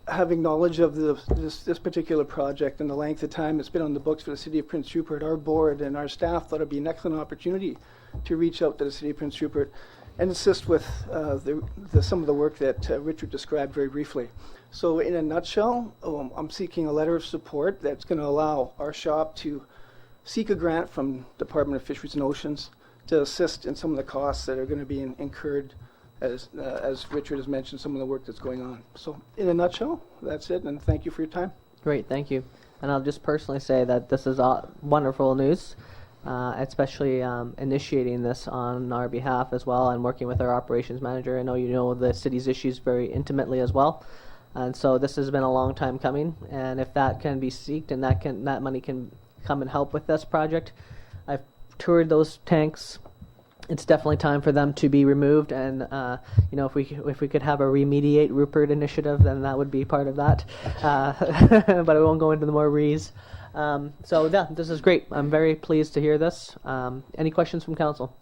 having knowledge of this particular project and the length of time it's been on the books for the city of Prince Rupert, our board and our staff thought it'd be an excellent opportunity to reach out to the city of Prince Rupert and assist with some of the work that Richard described very briefly. So in a nutshell, I'm seeking a letter of support that's going to allow our shop to seek a grant from Department of Fisheries and Oceans to assist in some of the costs that are going to be incurred as Richard has mentioned, some of the work that's going on. So in a nutshell, that's it, and thank you for your time. Great, thank you. And I'll just personally say that this is wonderful news, especially initiating this on our behalf as well and working with our operations manager. I know you know the city's issues very intimately as well. And so this has been a long time coming, and if that can be seeked and that money can come and help with this project. I've toured those tanks it's definitely time for them to be removed. And if we could have a remediate Rupert initiative, then that would be part of that. But I won't go into the more re's. So yeah, this is great. I'm very pleased to hear this. Any questions from council?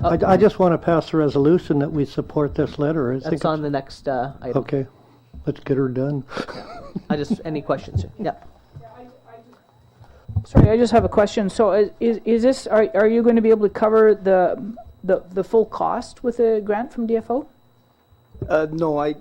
I just want to pass a resolution that we support this letter. That's on the next item. Okay, let's get her done. Any questions? Yeah. Sorry, I just have a question. So is this, are you going to be able to cover the full cost with a grant from DFO? No, I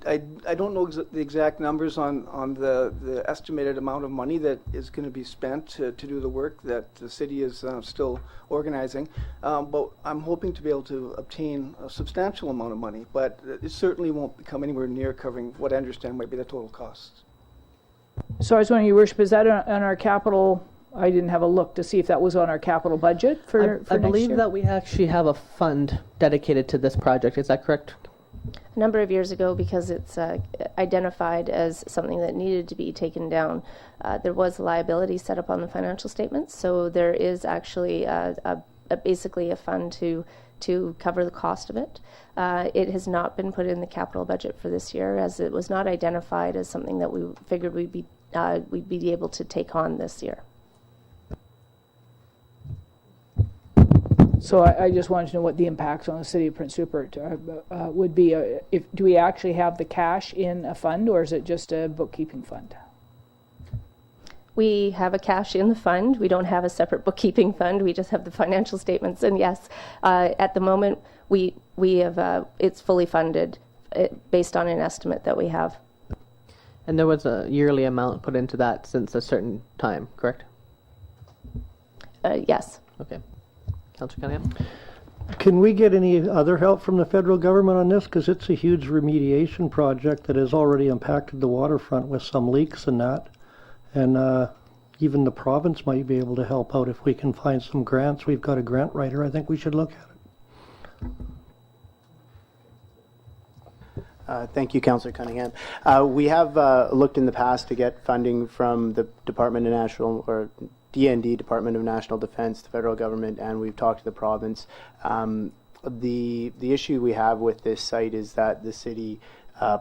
don't know the exact numbers on the estimated amount of money that is going to be spent to do the work that the city is still organizing. But I'm hoping to be able to obtain a substantial amount of money, but it certainly won't come anywhere near covering what I understand might be the total costs. So I was wondering, Your Worship, is that on our capital? I didn't have a look to see if that was on our capital budget for I next believe year? that we actually have a fund dedicated to this project. Is that correct? A number of years ago, because it's identified as something that needed to be taken down, there was a liability set up on the financial statements. So there is actually basically a fund to cover the cost of it. It has not been put in the capital budget for this year, as it was not identified as something that we figured we'd be able to take on this year. So I just wanted to know what the impacts on the city of Prince Rupert would be. Do we actually have the cash in a fund, or is it just a bookkeeping fund? We have a cash in the fund. We don't have a separate bookkeeping fund. We just have the financial statements. And yes, at the moment, we have it's fully funded based on an estimate that we have. And there was a yearly amount put into that since a certain time, correct? Yes. Okay. Councillor Cunningham? Can we get any other help from the federal government on this? Because it's a huge remediation project that has already impacted the waterfront with some leaks and that. And even the province might be able to help out if we can find some grants. We've got a grant writer. I think we should look at it. Thank you, Councillor Cunningham. We have looked in the past to get funding from the Department of National, or DND, Department of National Defense, the federal government, and we've talked to the province. The issue we have with this site is that the city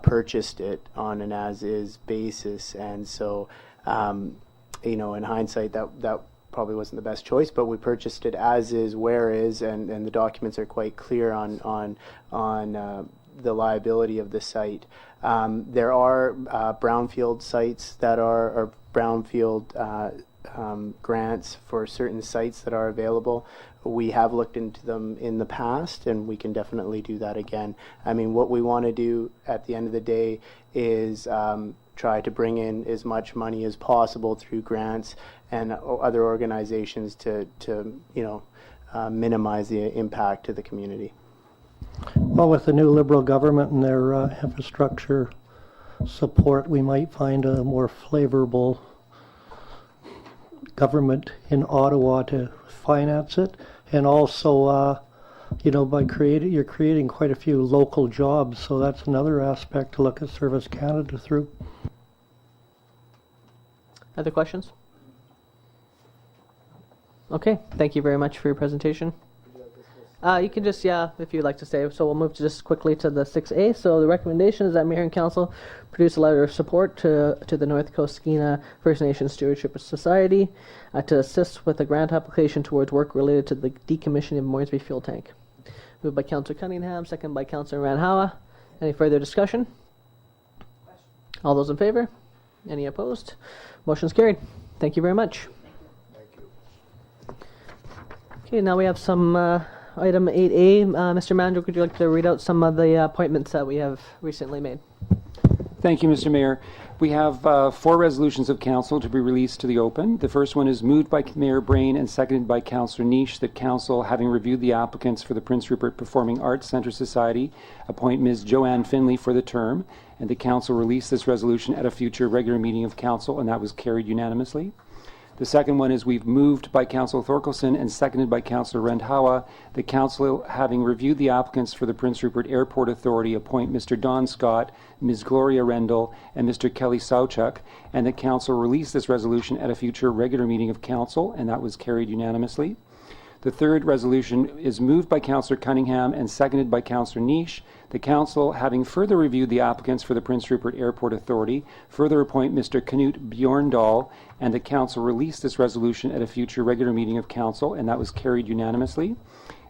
purchased it on an as-is basis, and so in hindsight, that probably wasn't the best choice. But we purchased it as is, where is, and the documents are quite clear on the liability of the site. There are brownfield sites that are brownfield grants for certain sites that are available. We have looked into them in the past, and we can definitely do that again. I mean, what we want to do at the end of the day is try to bring in as much money as possible through grants and other organizations to minimize the impact to the community. Well, with the new Liberal government and their infrastructure support, we might find a more favorable government in Ottawa to finance it. And also, you're creating quite a few local jobs, so that's another aspect to look at Service Canada through. Other questions? Okay, thank you very much for your presentation. You can just, if you'd like to stay. So we'll move just quickly to the 6A. So the recommendation is that Mayor and Council produce a letter of support to the North Coast Skeena First Nation Stewardship Society to assist with a grant application towards work related to the decommissioning of Moinsby fuel tank. Moved by Councillor Cunningham, second by Councillor Ranhawa. Any further discussion? All those in favor? Any opposed? Motion's carried. Thank you very much. Thank you. Okay, now we have some item 8A. Mr. Manager, would you like to read out some of the appointments that we have recently made? Thank you, Mr. Mayor. We have 4 resolutions of council to be released to the open. The first one is moved by Mayor Brain and seconded by Councillor Niche that council, having reviewed the applicants for the Prince Rupert Performing Arts Centre Society, appoint Ms. Joanne Finley for the term, and the council release this resolution at a future regular meeting of council, and that was carried unanimously. The second one is we've moved by Councillor Thorkelson and seconded by Councillor Randhawa. The council, having reviewed the applicants for the Prince Rupert Airport Authority, appoint Mr. Don Scott, Ms. Gloria Rendell, and Mr. Kelly Sauchuk, and the council release this resolution at a future regular meeting of council, and that was carried unanimously. The third resolution is moved by Councillor Cunningham and seconded by Councillor Niche. The council, having further reviewed the applicants for the Prince Rupert Airport Authority, further appoint Mr. Knut Bjorndal, and the council release this resolution at a future regular meeting of council, and that was carried unanimously.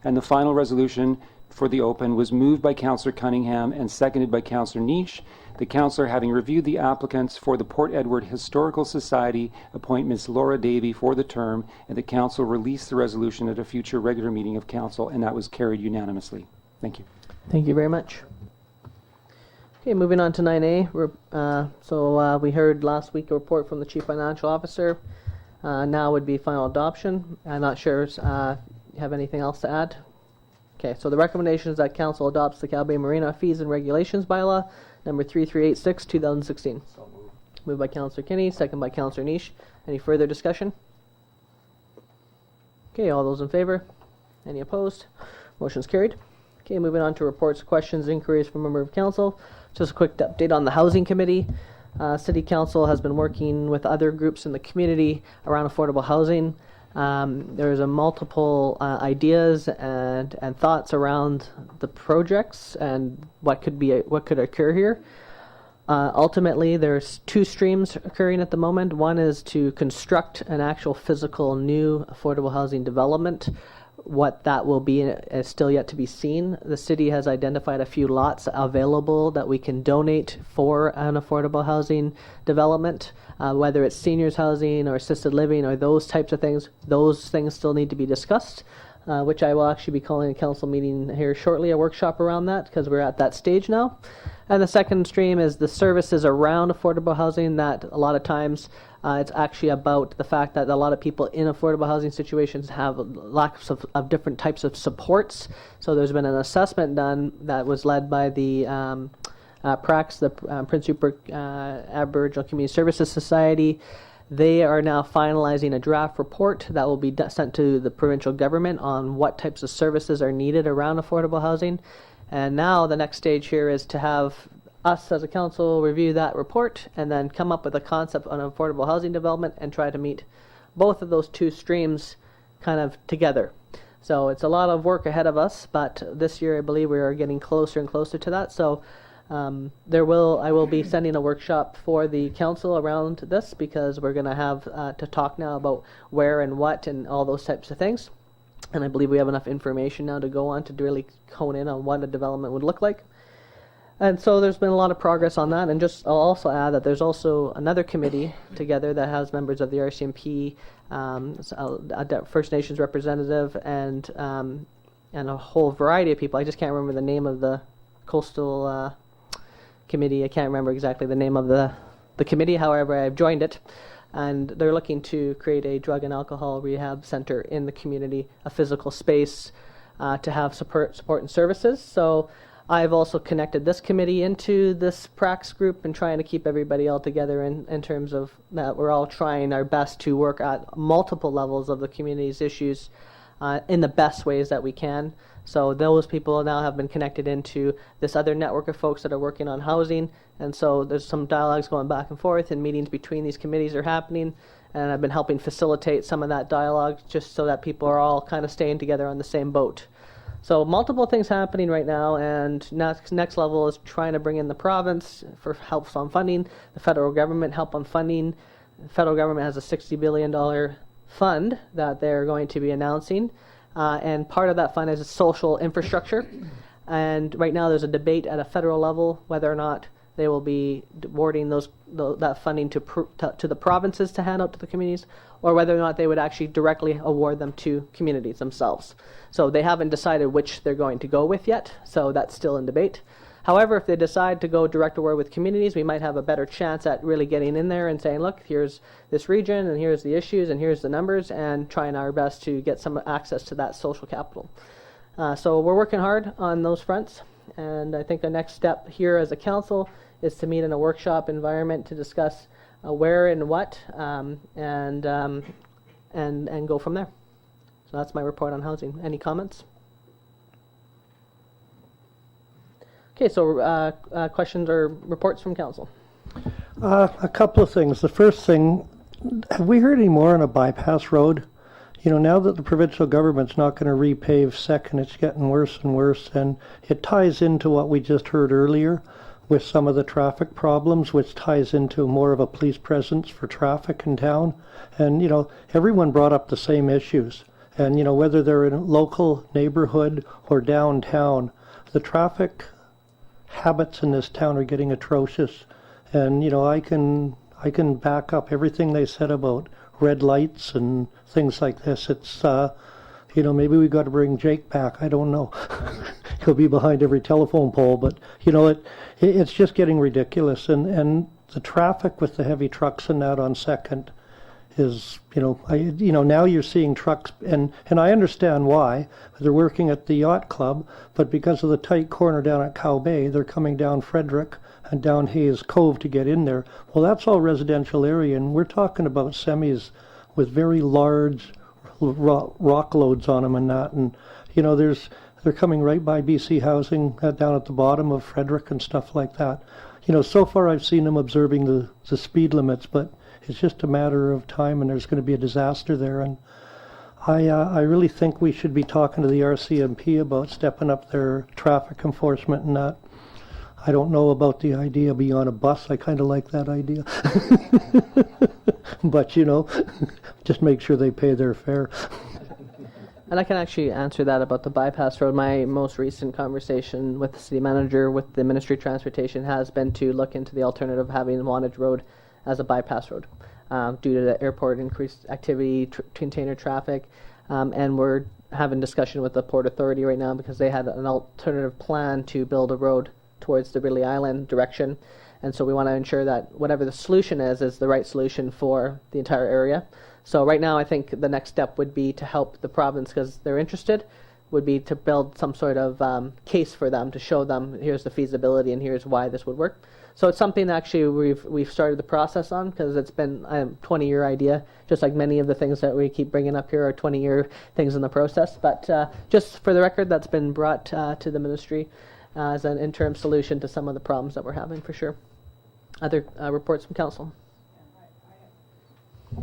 And the final resolution for the open was moved by Councillor Cunningham and seconded by Councillor Niche. The councillor, having reviewed the applicants for the Port Edward Historical Society, appoint Ms. Laura Davey for the term, and the council release the resolution at a future regular meeting of council, and that was carried unanimously. Thank you. Thank you very much. Okay, moving on to 9A. We heard last week a report from the Chief Financial Officer. Now would be final adoption. I'm not sure you have anything else to add. Okay, so the recommendation is that Council adopts the Calgary Marina Fees and Regulations Bylaw, number 3386, 2016. So moved by Councillor Kinney, second by Councillor Niche. Any further discussion? Okay, all those in favor? Any opposed? Motion's carried. Okay, moving on to reports, questions, inquiries from member of council. Just a quick update on the Housing Committee. City Council has been working with other groups in the community around affordable housing. There's a multiple ideas and thoughts around the projects and what could occur here. Ultimately, there's two streams occurring at the moment. One is to construct an actual physical new affordable housing development. What that will be is still yet to be seen. The city has identified a few lots available that we can donate for an affordable housing development, whether it's seniors housing or assisted living or those types of things. Those things still need to be discussed, which I will actually be calling a council meeting here shortly, a workshop around that, because we're at that stage now. And the second stream is the services around affordable housing that a lot of times it's actually about the fact that a lot of people in affordable housing situations have lacks of different types of supports. So there's been an assessment done that was led by the PRAX, the Prince Rupert Aboriginal Community Services Society. They are now finalizing a draft report that will be sent to the provincial government on what types of services are needed around affordable housing. And now the next stage here is to have us as a council review that report and then come up with a concept on affordable housing development and try to meet both of those two streams kind of together. So it's a lot of work ahead of us, but this year I believe we are getting closer and closer to that. So I will be sending a workshop for the council around this, because we're going to have to talk now about where and what and all those types of things. And I believe we have enough information now to go on to really hone in on what a development would look like. And so there's been a lot of progress on that. And I'll also add that there's also another committee together that has members of the RCMP, a First Nations representative, and a whole variety of people. I just can't remember the name of the coastal committee. I can't remember exactly the name of the committee. However, I've joined it. And they're looking to create a drug and alcohol rehab center in the community, a physical space to have support and services. So I've also connected this committee into this PRAX group and trying to keep everybody all together in terms of that we're all trying our best to work at multiple levels of the community's issues in the best ways that we can. So those people now have been connected into this other network of folks that are working on housing. And so there's some dialogues going back and forth, and meetings between these committees are happening. And I've been helping facilitate some of that dialogue just so that people are all kind of staying together on the same boat. So multiple things happening right now, and next level is trying to bring in the province for help on funding, the federal government help on funding. The federal government has a $60 billion fund that they're going to be announcing, and part of that fund is social infrastructure. And right now there's a debate at a federal level whether or not they will be awarding that funding to the provinces to hand out to the communities, or whether or not they would actually directly award them to communities themselves. So they haven't decided which they're going to go with yet, so that's still in debate. However, if they decide to go direct award with communities, we might have a better chance at really getting in there and saying, look, here's this region, and here's the issues, and here's the numbers, and trying our best to get some access to that social capital. So we're working hard on those fronts, and I think the next step here as a council is to meet in a workshop environment to discuss where and what, and go from there. So that's my report on housing. Any comments? Okay, so questions or reports from council? A couple of things. The first thing, have we heard any more on a bypass road? You know, now that the provincial government's not going to repave second, it's getting worse and worse, and it ties into what we just heard earlier with some of the traffic problems, which ties into more of a police presence for traffic in town. And, you know, everyone brought up the same issues. And, you know, whether they're in a local neighborhood or downtown, the traffic habits in this town are getting atrocious. And, you know, I can back up everything they said about red lights and things like this. It's, you know, maybe we got to bring Jake back. I don't know. He'll be behind every telephone pole, but, you know, it's just getting ridiculous. And the traffic with the heavy trucks and that on Second is, you know, now you're seeing trucks, and I understand why. They're working at the yacht club, but because of the tight corner down at Cow Bay, they're coming down Frederick and down Hayes Cove to get in there. Well, that's all residential area, and we're talking about semis with very large rock loads on them and that. And, you know, they're coming right by BC Housing down at the bottom of Frederick and stuff like that. You know, so far I've seen them observing the speed limits, but it's just a matter of time, and there's going to be a disaster there. And I really think we should be talking to the RCMP about stepping up their traffic enforcement and that. I don't know about the idea of being on a bus. I kind of like that idea. But, you know, just make sure they pay their fare. And I can actually answer that about the bypass road. My most recent conversation with the city manager, with the Ministry of Transportation, has been to look into the alternative of having Wantage Road as a bypass road due to the airport increased activity, container traffic, and we're having discussion with the Port Authority right now because they had an alternative plan to build a road towards the Ridley Island direction, and so we want to ensure that whatever the solution is the right solution for the entire area. So right now I think the next step would be to help the province, because they're interested, would be to build some sort of case for them to show them here's the feasibility and here's why this would work. So it's something actually we've started the process on, because it's been a 20-year idea, just like many of the things that we keep bringing up here are 20-year things in the process. But just for the record, that's been brought to the ministry as an interim solution to some of the problems that we're having, for sure. Other reports from council?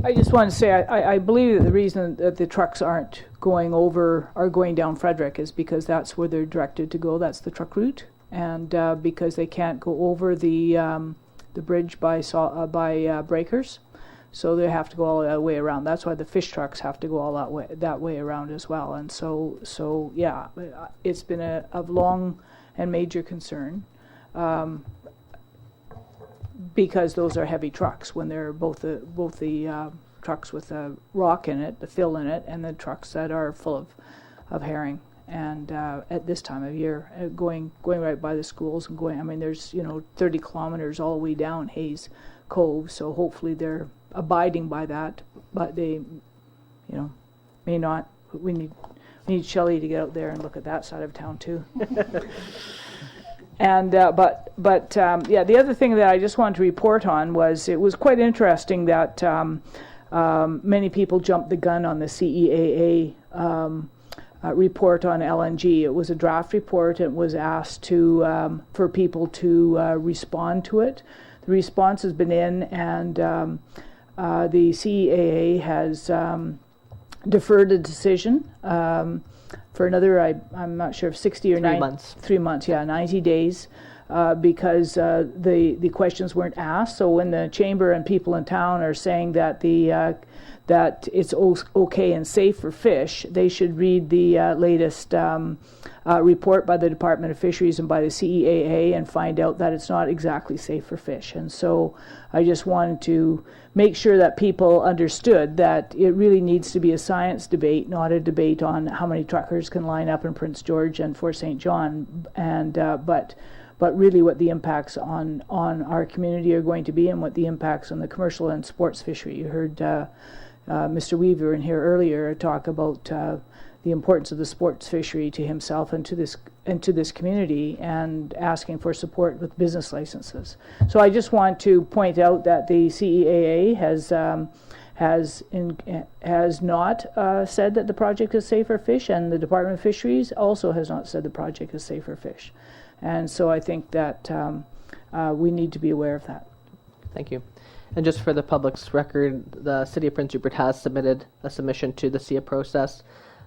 I just want to say I believe that the reason that the trucks aren't going down Frederick is because that's where they're directed to go. That's the truck route, and because they can't go over the bridge by Breakers, so they have to go all the way around. That's why the fish trucks have to go all that way around as well. And so yeah, it's been of long and major concern. Because those are heavy trucks, when they're both the trucks with the rock in it, the fill in it, and the trucks that are full of herring. And at this time of year, going right by the schools and going, I mean, there's 30 kilometers all the way down Hayes Cove. So hopefully they're abiding by that, but they, may not. We need Shelley to get out there and look at that side of town too. And yeah, the other thing that I just wanted to report on was it was quite interesting that many people jumped the gun on the CEAA report on LNG. It was a draft report. It was asked for people to respond to it. The response has been in, and the CEAA has deferred a decision for another, I'm not sure if 60 or 3 months. 3 months, yeah, 90 days, because the questions weren't asked. So when the chamber and people in town are saying that that it's okay and safe for fish, they should read the latest report by the Department of Fisheries and by the CEAA and find out that it's not exactly safe for fish. And so I just wanted to make sure that people understood that it really needs to be a science debate, not a debate on how many truckers can line up in Prince George and Fort St. John, and but really what the impacts on our community are going to be, and what the impacts on the commercial and sports fishery. You heard Mr. Weaver in here earlier talk about the the importance of the sports fishery to himself and to this community, and asking for support with business licenses. So I just want to point out that the CEAA has not said that the project is safe for fish, and the Department of Fisheries also has not said the project is safe for fish. And so I think that we need to be aware of that. Thank you. And just for the public's record, the City of Prince Rupert has submitted a submission to the SIA process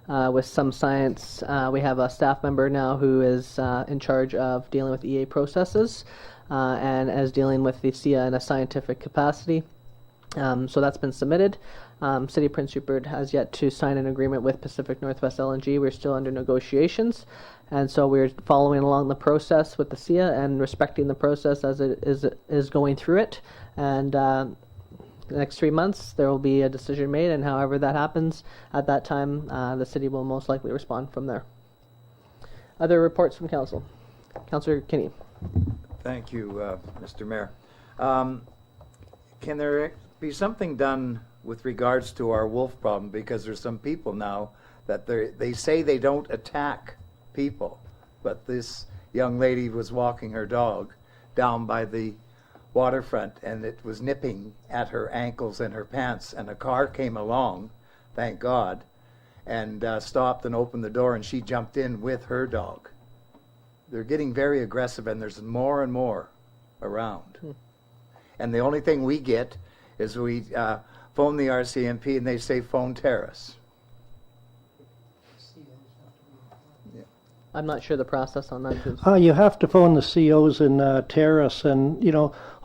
with some science. We have a staff member now who is in charge of dealing with EA processes and is dealing with the SIA in a scientific capacity. So that's been submitted. City of Prince Rupert has yet to sign an agreement with Pacific Northwest LNG. We're still under negotiations, and so we're following along the process with the SIA and respecting the process as it is going through it. And the next 3 months, there will be a decision made, and however that happens, at that time, the city will most likely respond from there. Other reports from council. Councillor Kinney. Thank you, Mr. Mayor. Can there be something done with regards to our wolf problem? Because there's some people now that they say they don't attack people, but this young lady was walking her dog down by the waterfront, and it was nipping at her ankles and her pants, and a car came along, thank God, and stopped and opened the door, and she jumped in with her dog. They're getting very aggressive, and there's more and more around. And the only thing we get is we phone the RCMP, and they say phone terrace. I'm not sure the process on that. You have to phone the COs in Terrace, and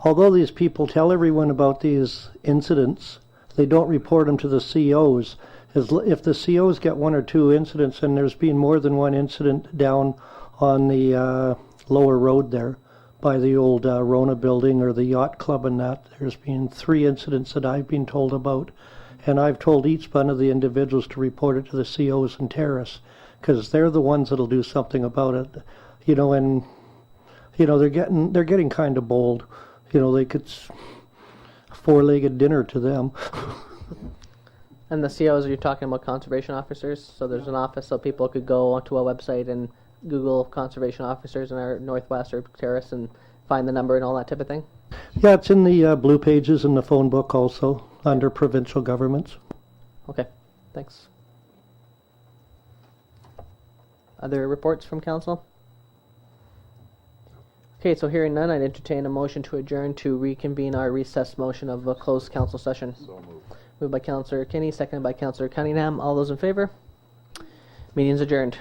although these people tell everyone about these incidents, they don't report them to the COs. If the COs get 1 or 2 incidents, and there's been more than one incident down on the lower road there by the old Rona building or the yacht club and that, there's been 3 incidents that I've been told about, and I've told each one of the individuals to report it to the COs in Terrace, because they're the ones that'll do something about it, and they're getting kind of bold, they could 4-legged dinner to them. And the COs, you're talking about conservation officers, so there's an office so people could go onto a website and Google conservation officers in our Northwest or Terrace and find the number and all that type of thing? Yeah, it's in the blue pages in the phone book also, under provincial governments. Okay, thanks. Other reports from council? Okay, so hearing none, I'd entertain a motion to adjourn to reconvene our recess motion of a closed council session. So moved. Moved by Councillor Kinney, seconded by Councillor Cunningham. All those in favor? Meeting's adjourned.